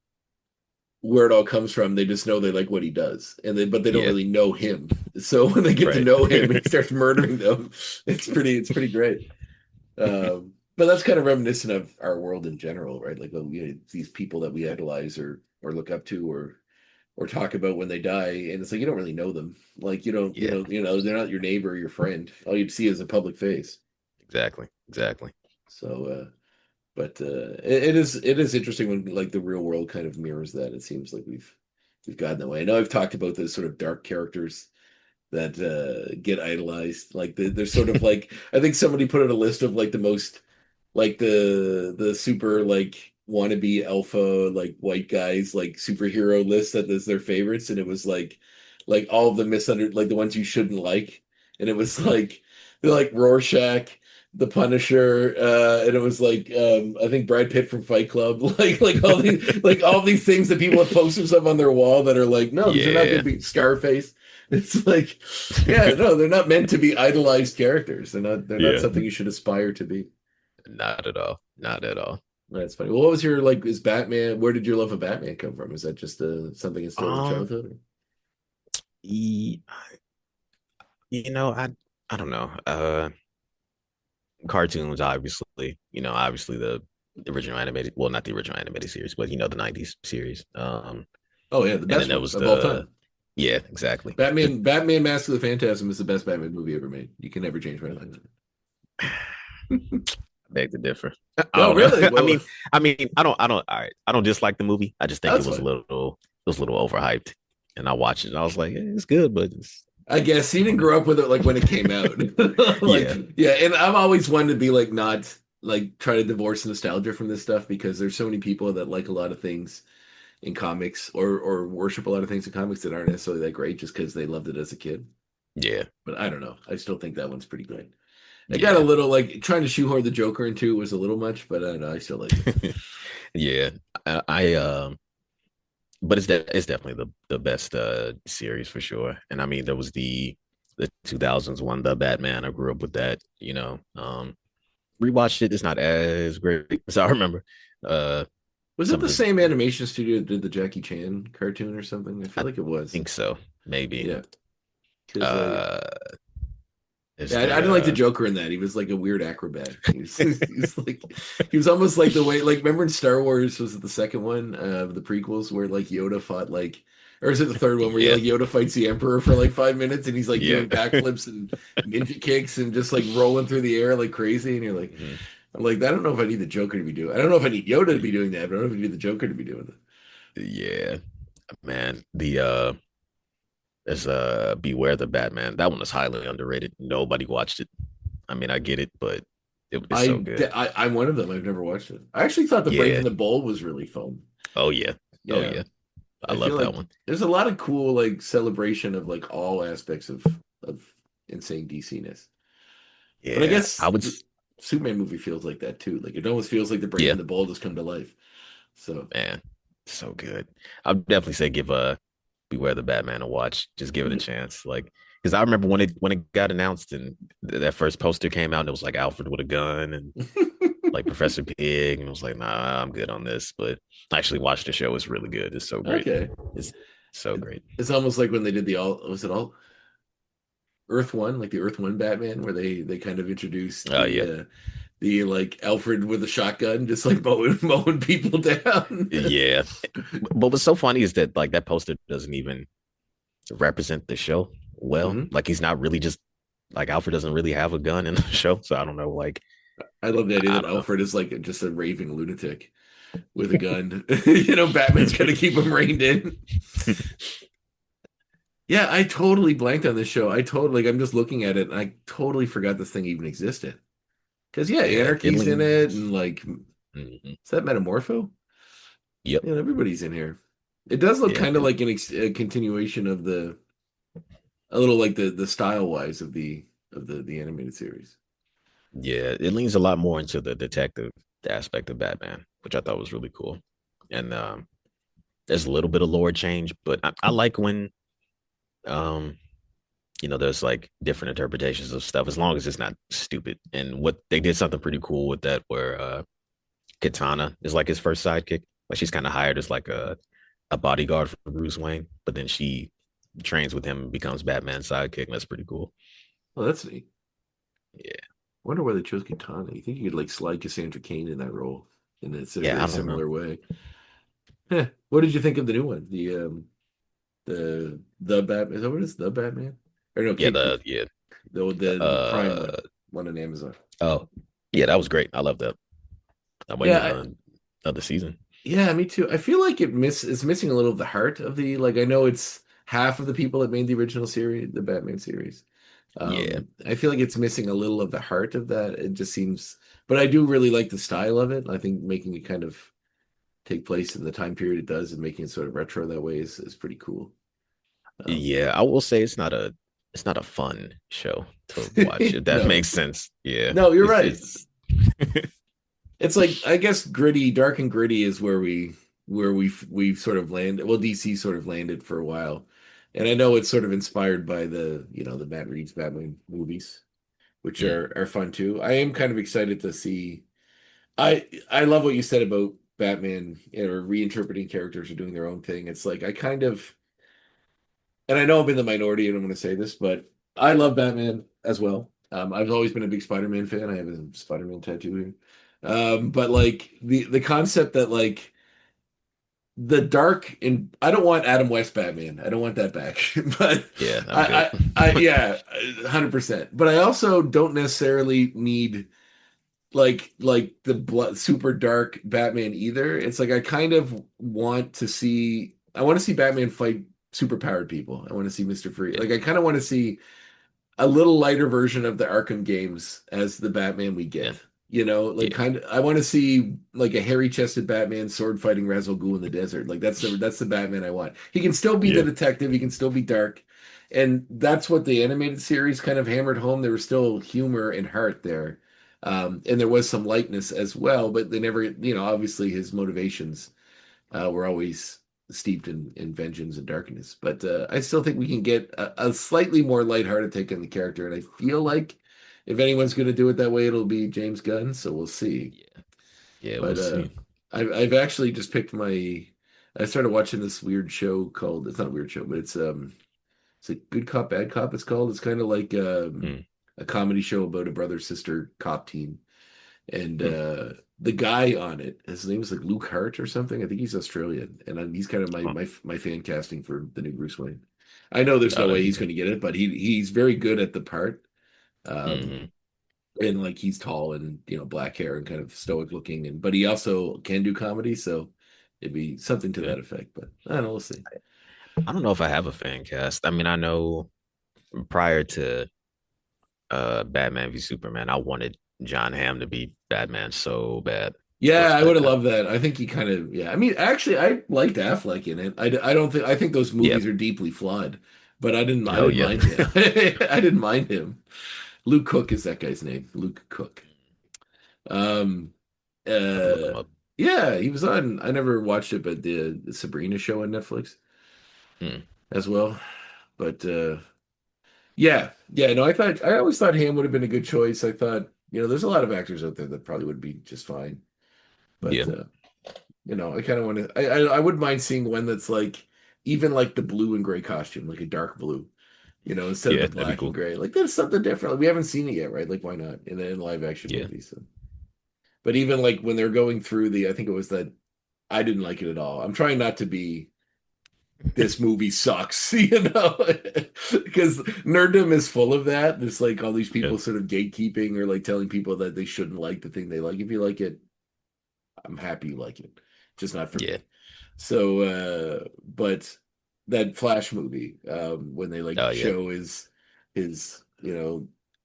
where it all comes from. They just know they like what he does, but they don't Yeah. really know him. So when they get to Right. know him and he starts murdering them, it's pretty great. But that's kind of reminiscent of our world in general, right? Like these people that we idolize or look up to or talk about when they die, and it's like you don't really know them. Like you don't, Yeah. they're not your neighbor or your friend. All you'd see is a public face. Exactly. Exactly. So, but it is interesting when like the real world kind of mirrors that. It seems like we've gotten that way. I know I've talked about those sort of dark characters that get idolized. Like they're sort of like I think somebody put out a list of like the most like the super like wannabe alpha like white guys like superhero list that is their favorites, and it was like all of the like the ones you shouldn't like, and it was like they're like Rorschach, the Punisher, and it was like I think Brad Pitt from Fight Club, like all these things that people have posters of on their wall that are like, no, these are not going Yeah. to be Scarface. It's like, yeah, no, they're not meant to be idolized characters. They're not Yeah. something you should aspire to be. Not at all. Not at all. That's funny. Well, what was your like? Is Batman? Where did your love of Batman come from? Is that just something instilled in Um, childhood? e- I don't know. Cartoons, obviously, obviously the original animated, well, not the original animated series, but the 90s series. Oh yeah, the And best then there one was of all the time. yeah, exactly. Batman Mask of the Phantasm is the best Batman movie ever made. You can never change my mind. Beg to differ. I No, don't really. know. I Well, mean, all right. I don't dislike the movie. I just think that's fine. it was a little overhyped. And I watched it and I was like, it's good, but I guess he I don't didn't know. grow up with it like when it came out. Like, Yeah, yeah, and I've always wanted to be like not like try to divorce nostalgia from this stuff because there's so many people that like a lot of things in comics or worship a lot of things in comics that aren't necessarily that great just because they loved it as a kid. yeah, But I don't know. I still think that one's pretty great. I got a yeah. little like trying to shoehorn the Joker into it was a little much, but I don't know. I still liked it. Yeah. I but it's definitely the best series for sure. And I mean there was the 2000s one, the Batman. I grew up with that, rewatched it. It's not as great as I remember. Uh Was it some the of the same animation studio that did the Jackie Chan cartoon or something? I feel I like it was. think so, maybe. Yeah, because Uh is yeah, I didn't like the the Joker in that. He was like a weird acrobat. He was like he was almost like the way like remember in Star Wars was it the second one the prequels where like Yoda fought like or is it the third one where yeah, like Yoda fights the Emperor for like 5 minutes and he's like yeah. doing backflips and ninja kicks and just like rolling through the air like crazy and you're like Mhm. I'm like I don't know if I need the Joker to be doing I don't know if I need Yoda to be doing that but I don't know if I need the Joker to be doing that. Yeah, man. The there's Beware the Batman. That one is highly underrated. Nobody watched it. I mean, I get it, but It's so good. I'm one of them. I've never watched it. I actually thought the Brave Yeah. and the Bold was really fun. Oh yeah. Oh Yeah, yeah. I I feel love that like one. there's a lot of cool like celebration of like all aspects of insane DC-ness. But I Yeah. guess the Superman movie feels like that too. Like it almost feels like the Brave Yeah, and the Bold has come to life. So man. So good. I'll definitely say give Beware the Batman a watch. Just give it a chance. Like because I remember when it got announced and that first poster came out and it was like Alfred with a gun and like Professor Pig, and I was like, nah, I'm good on this. But I actually watched the show. It's really good. It's so great. okay, It's so great. it's almost like when they did the all was it all Earth One, like the Earth One Batman, where they kind of introduced Oh yeah. the like Alfred with a shotgun, just like mowing people down. Yeah. But what's so funny is that like that poster doesn't even represent the show well. Mhm. Like he's not really just like Alfred doesn't really have a gun in the show. So I don't know. Like I love the idea I that don't know. Alfred is like just a raving lunatic with a gun. You know, Batman's gonna keep him reined in. Yeah, I totally blanked on this show. I totally like I'm just looking at it and I totally forgot this thing even existed. Because yeah, Yeah, it Anarchy's in it leans. and like Mhm. is that Metamorpho? Yep. Yeah, everybody's in here. It does look Yeah. kind of like a continuation of the a little like the style wise of the animated series. Yeah. It leans a lot more into the detective aspect of Batman, which I thought was really cool. And there's a little bit of lore change, but I like when um there's like different interpretations of stuff as long as it's not stupid. And what they did something pretty cool with that where Katana is like his first sidekick. Like she's kind of hired as like a bodyguard for Bruce Wayne, but then she trains with him and becomes Batman's sidekick. And that's pretty cool. Oh, that's neat. Yeah. Wonder why they chose Katana. You think you could like slide Cassandra Cain in that role in a Yeah, very I don't know. similar way? Heh. What did you think of the new one? The Batman. Is that what it is? The Batman? Or no, Yeah, Cape yeah. the Prime one, one on Amazon. Oh, yeah, that was great. I love that. I'm waiting Yeah, on another season. yeah, me too. I feel like it's missing a little of the heart of the like. I know it's half of the people that made the original series, the Batman series. Yeah. I feel like it's missing a little of the heart of that. It just seems, but I do really like the style of it. I think making it kind of take place in the time period it does and making it sort of retro that way is pretty cool. Um, Yeah, I will say it's not a fun show to watch, if that no, makes sense. Yeah. no, you're It's right. it's It's like I guess gritty, dark and gritty is where we've sort of landed. Well, DC sort of landed for a while, and I know it's sort of inspired by the the Matt Reeves Batman movies, which mm, are fun too. I am kind of excited to see. I love what you said about Batman or reinterpreting characters or doing their own thing. It's like I kind of, and I know I'm in the minority and I'm going to say this, but I love Batman as well. I've always been a big Spider-Man fan. I have a Spider-Man tattoo here. But like the concept that like the dark and I don't want Adam West Batman. I don't want that back. But yeah, I'm good. yeah, 100%. But I also don't necessarily need like the super dark Batman either. It's like I kind of I want to see Batman fight super powered people. I want to see Mr. Free. Yeah, Like I kind of want to see a little lighter version of the Arkham games as the Batman we yeah, get. You know, like yeah, kind of I want to see like a hairy-chested Batman sword fighting Ra's al Ghul in the desert. Like that's the Batman I want. He can still be the yeah, detective, he can still be dark. And that's what the animated series kind of hammered home. There was still humor and heart there. And there was some lightness as well, but they never, obviously his motivations were always steeped in vengeance and darkness. But I still think we can get a slightly more lighthearted take on the character, and I feel like if anyone's going to do it that way, it'll be James Gunn. So we'll see. yeah, yeah. We'll But see. I've actually just picked my. I started watching this weird show called. It's not a weird show, but it's like Good Cop, Bad Cop. It's called. It's kind of like Mm, a comedy show about a brother sister cop team and mm. the guy on it, his name is like Luke Hart or something. I think he's Australian, and he's kind of Huh. my fan casting for the new Bruce Wayne. I know there's Oh, no way that'd be he's good. going to get it, but he's very good at the part. Hmm. And like he's tall and black hair and kind of stoic looking, and but he also can do comedy, so it'd be something to Yeah. that effect. But I don't know, we'll see. I don't know if I have a fan cast. I mean, I know prior to Batman v Superman, I wanted John Hamm to be Batman so bad. Yeah, But I would have loved that. I think he kind of, yeah. I mean, actually, I liked Affleck in it. I don't think, I think those yeah, movies are deeply flawed, but I oh didn't yeah, mind him. I didn't mind him. Luke Cook is that guy's name. Luke Cook. Um, I have to look uh, him up. yeah, he was on, I never watched it, but the Sabrina show on Netflix Hmm. as well. But, yeah, yeah, no, I always thought Ham would have been a good choice. I thought, there's a lot of actors out there that probably would be just fine. But, Yeah, I kind of want to. I wouldn't mind seeing one that's like even like the blue and gray costume, like a dark blue, instead of yeah, the that'd be black and cool. gray. Like there's something different. Like, we haven't seen it yet, right? Like why not in live action Yeah, movie? So, but even like when they're going through I think it was that I didn't like it at all. I'm trying not to be this movie sucks, because nerddom is full of that. There's like all these yeah, people sort of gatekeeping or like telling people that they shouldn't like the thing they like. If you like it, I'm happy you like it, just not for yeah. me. So, but that Flash movie, when they like Oh yeah. show his,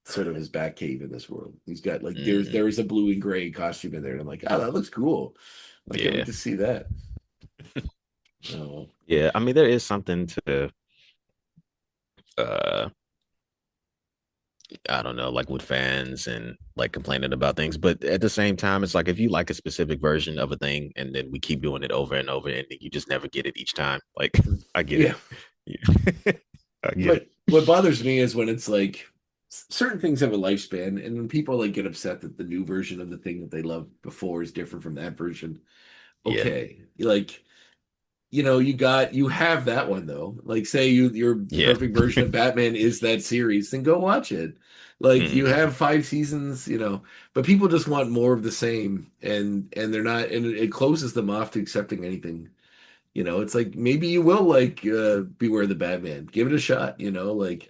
sort of his back cave in this world, he's got like Hmm. there is a blue and gray costume in there, and I'm like, oh, that looks cool. I can't wait Yeah, to see that. Oh, yeah. I mean, there is something to uh I don't know, like with fans and like complaining about things. But at the same time, it's like if you like a specific version of a thing and then we keep doing it over and over and you just never get it each time. Like I get it. yeah. Yeah. I get it. What bothers me is when it's like certain things have a lifespan, and when people like get upset that the new version of the thing that they loved before is different from that version. Yeah. Okay, like you have that one though. Like say your Yeah. perfect version of Batman is that series, then go watch it. Like you Hmm. have 5 seasons, but people just want more of the same, and they're not, and it closes them off to accepting anything. It's like maybe you will like Beware the Batman. Give it a shot, like,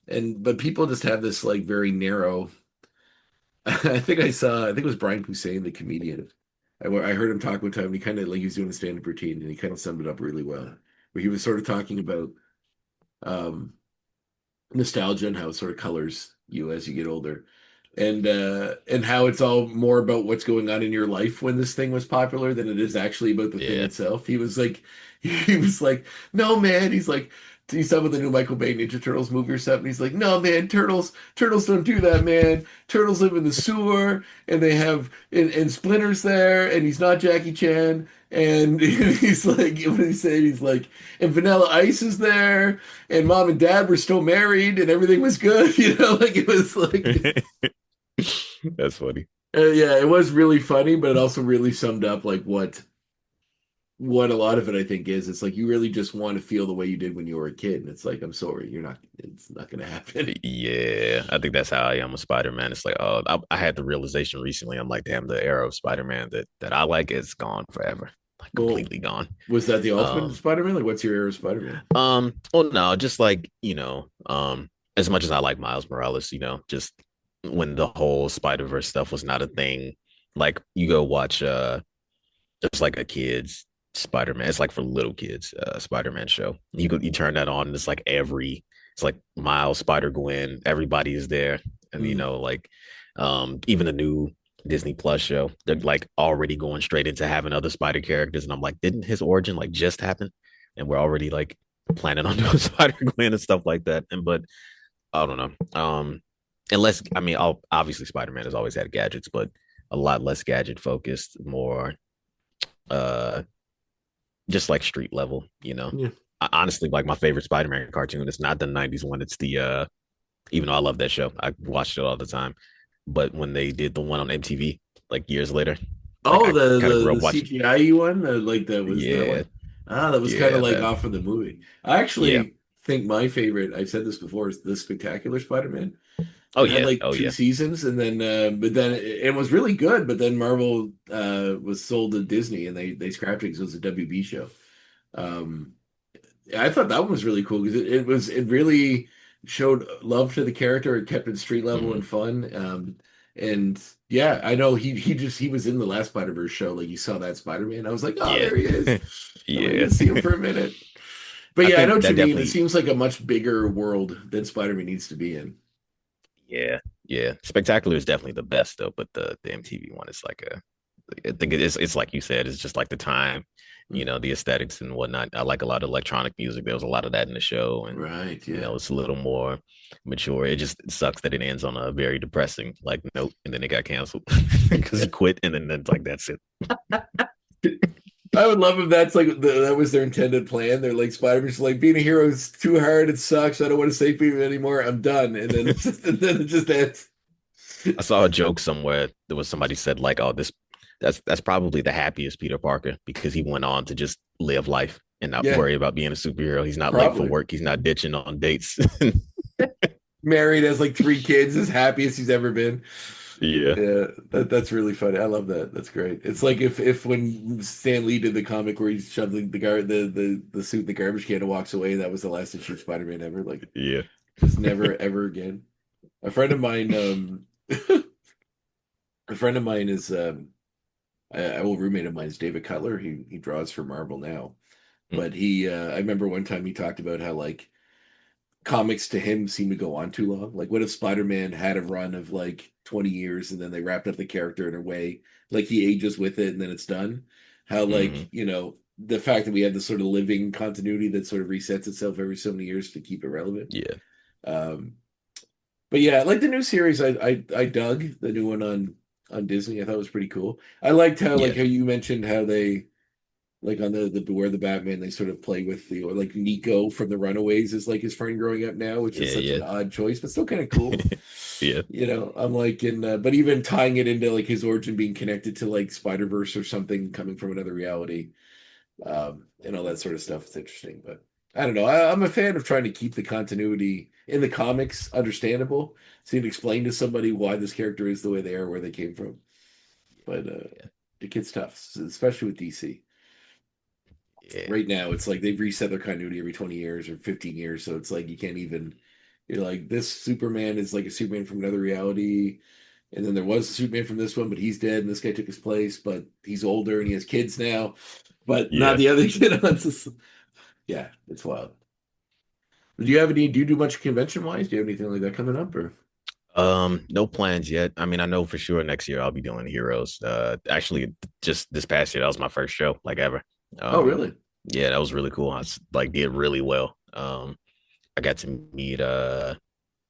and but people just have this like very narrow. I think it was Brian Posehn, the comedian. I heard him talk one time, and he kind of like he was doing a stand-up routine, and he kind of summed it up really well. Where he was sort of talking about um, nostalgia and how it sort of colors you as you get older, and how it's all more about what's going on in your life when this thing was popular than it is actually about the thing Yeah. itself. He was like, he was like, no man, he's like. He's talking about the new Michael Bay Ninja Turtles movie or something. He's like, no man, turtles don't do that, man. Turtles live in the sewer, and they have and Splinter's there, and he's not Jackie Chan, and he's like, what did he say? He's like, and Vanilla Ice is there, and mom and dad were still married and everything was good, like it was like, That's funny. yeah, it was really funny, but it also really summed up like what a lot of it I think is. It's like you really just want to feel the way you did when you were a kid, and it's like, I'm sorry, it's not gonna happen. Yeah, I think that's how I am with Spider-Man. It's like, oh, I had the realization recently. I'm like, damn, the era of Spider-Man that I like is gone forever, like Well, completely gone. was that the ultimate Um, Spider-Man? Like, what's your era of Spider-Man? well, no, just like as much as I like Miles Morales, just when the whole Spider-Verse stuff was not a thing, like you go watch just like a kid's Spider-Man. It's like for little kids, Spider-Man show. You turn that on, and it's like Miles, Spider-Gwen, everybody is there. And Mm. like even the new Disney Plus show, they're like already going straight into having other spider characters. And I'm like, didn't his origin like just happen? And we're already like planning on doing Spider-Gwen and stuff like that. And but I don't know. Unless I mean, obviously Spider-Man has always had gadgets, but a lot less gadget focused, more uh just like street level. Yeah. Honestly, like my favorite Spider-Man cartoon, it's not the 90s one, it's the even though I love that show, I watched it all the time. But when they did the one on MTV like years later, like Oh, I the kind of the grew the up watching. CGI one, like that was that Yeah, one. Ah, that was kind yeah, of like that. off of the movie. I Yeah. actually think my favorite, I've said this before, is the Spectacular Spider-Man. Oh It had yeah. like Oh two yeah. seasons, and then but then it was really good. But then Marvel was sold to Disney, and they scrapped it because it was a WB show. Um, I thought that one was really cool because it really showed love to the character. It kept it street level Hmm. and fun. And yeah, I know he was in the last Spider-Verse show. Like you saw that Spider-Man. I was like, oh, Yeah. there he is. I'm gonna Yeah. get to see him for a minute. But I yeah, I know think what that you mean. It definitely, seems like a much bigger world than Spider-Man needs to be in. yeah. Yeah, Spectacular is definitely the best though, but the MTV one is like I think it's like you said, it's just like the time, Mm. the aesthetics and whatnot. I like a lot of electronic music. There was a lot of that in the show, and Right. Yeah. it's a little more mature. It just sucks that it ends on a very depressing like note, and then it got canceled because he quit, and then it's like that's it. I would love if that's like that was their intended plan. They're like Spider-Man's like being a hero is too hard. It sucks. I don't want to save people anymore. I'm done. And then and then it just ends. I saw a joke somewhere. There was somebody said like, "Oh, that's probably the happiest Peter Parker because he went on to just live life and not Yeah, worry about being a superhero. He's not late for probably. work. He's not ditching on dates." Married, has like 3 kids, as happy as he's ever been. Yeah. Yeah, that's really funny. I love that. That's great. It's like if when Stan Lee did the comic where he's shoving the suit in the garbage can and walks away, that was the last issue of Spider-Man ever. Like Yeah. just never ever again. A friend of mine, a friend of mine is a old roommate of mine is David Cutler. He draws for Marvel now, Mm. but he I remember one time he talked about how like comics to him seem to go on too long. Like, what if Spider-Man had a run of like 20 years and then they wrapped up the character in a way like he ages with it and then it's done? How, Hmm. like, the fact that we have this sort of living continuity that sort of resets itself every so many years to keep it relevant. Yeah. Um, but yeah, like the new series, I dug the new one on Disney. I thought it was pretty cool. I liked how like Yeah. how you mentioned how they like on the Beware the Batman, they sort of play with the or like Nico from the Runaways is like his friend growing up now, which is Yeah. such Yeah. an odd choice, but still kind of cool. Yeah. I'm like but even tying it into like his origin being connected to like Spider Verse or something coming from another reality, and all that sort of stuff is interesting. But I don't know. I'm a fan of trying to keep the continuity in the comics understandable, so you can explain to somebody why this character is the way they are, where they came from. But Yeah. it gets tough, especially with DC. Yeah. Right now it's like they've reset their continuity every 20 years or 15 years, so it's like you can't even you're like this Superman is like a Superman from another reality, and then there was a Superman from this one, but he's dead and this guy took his place, but he's older and he has kids now, but not Yeah. the other kid. Yeah, it's wild. Do you do much convention wise? Do you have anything like that coming up or? No plans yet. I mean, I know for sure next year I'll be doing Heroes. Actually, just this past year, that was my first show, like ever. Oh, Um, really? yeah, that was really cool. Like did really well. I got to meet a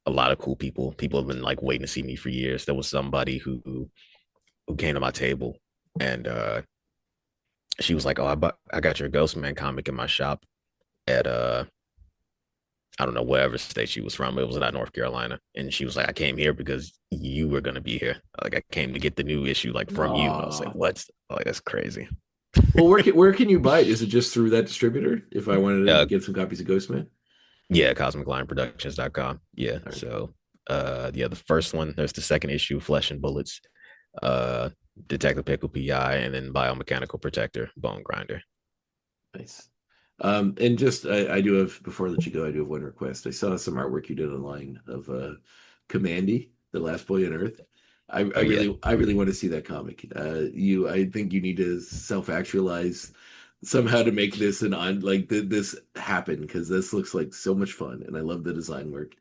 lot of cool people. People have been like waiting to see me for years. There was somebody who came to my table and she was like, "Oh, I got your GhostMan comic in my shop at I don't know wherever state she was from. It was not North Carolina." And she was like, "I came here because you were gonna be here. Like I came to get the new issue like from you." And I was like, Aw. "What?" Like that's crazy. Well, where can you buy it? Is it just through that distributor? If I wanted to uh get some copies of Ghostman? yeah, cosmiclineproductions.com. Yeah. All right. So yeah, the first one, there's the second issue, Flesh and Bullets, uh Detective Pickle PI, and then Biomechanical Protector, Bonegrinder. Nice. And just I do have before I let you go, I do have one request. I saw some artwork you did online of Commandy, the last boy on Earth. I Oh yeah. really want to see that comic. I think you need to self-actualize somehow to make this an on like this happen because this looks like so much fun and I love the design work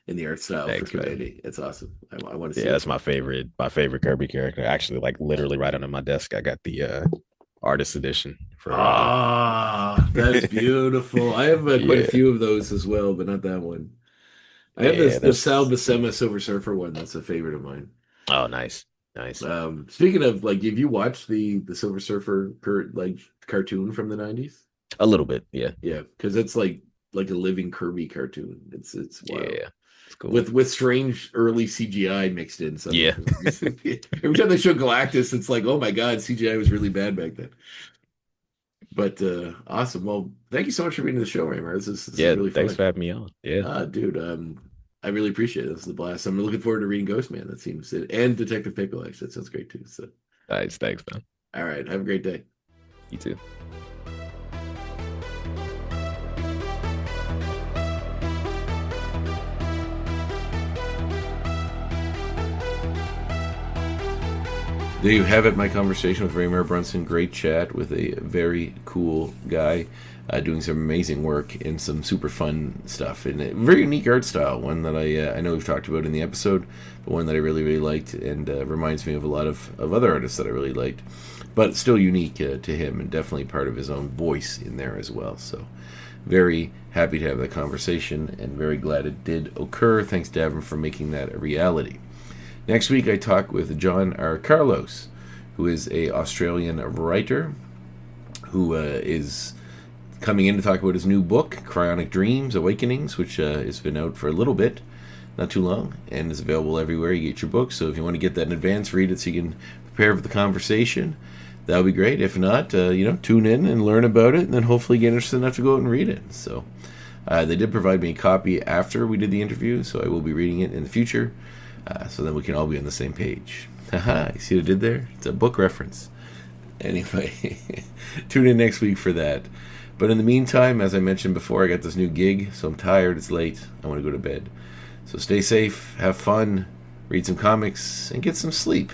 and the art style for Thanks, man. Commandy. It's awesome. I want to see Yeah, it. that's my favorite Kirby character. Actually, like literally right under my desk, I got the artist edition for Ah, that's beautiful. I have quite a yeah. few of those as well, but not that one. I have Yeah, this the that's Sal Buscema Silver Surfer one. That's a favorite of mine. oh nice. Nice. Speaking of like, have you watched the Silver Surfer like cartoon from the 90s? A little bit, yeah. Yeah, because it's like a living Kirby cartoon. It's wild Yeah. It's cool. with strange early CGI mixed in. Some Yeah. every time they show Galactus, it's like, oh my God, CGI was really bad back then. But awesome. Well, thank you so much for being on the show, Raymar. This is Yeah, really thanks fun. for having me on. Yeah. Dude, I really appreciate it. This is a blast. I'm looking forward to reading Ghostman. That seems it, and Detective Pickle. Actually, that sounds great too. So, Nice. Thanks, man. all right, have a great day. You too. there you have it, my conversation with Raymar Brunson. Great chat with a very cool guy doing some amazing work and some super fun stuff. And a very unique art style, one that I know we've talked about in the episode, but one that I really, really liked and reminds me of a lot of other artists that I really liked. But still unique to him and definitely part of his own voice in there as well. So very happy to have that conversation and very glad it did occur. Thanks, Davin, for making that a reality. Next week, I talk with John R. Carlos, who is a Australian writer who is coming in to talk about his new book, Cryonic Dreams, Awakenings, which has been out for a little bit, not too long, and is available everywhere you get your books. So if you want to get that in advance, read it so you can prepare for the conversation. That would be great. If not, tune in and learn about it, and then hopefully get interested enough to go out and read it. So they did provide me a copy after we did the interview, so I will be reading it in the future, so then we can all be on the same page. Haha, you see what I did there? It's a book reference. Anyway, tune in next week for that. But in the meantime, as I mentioned before, I got this new gig, so I'm tired, it's late, I want to go to bed. So stay safe, have fun, read some comics, and get some sleep.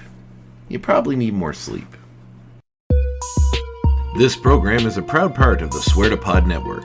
You probably need more sleep. This program is a proud part of the Swear to Pod Network.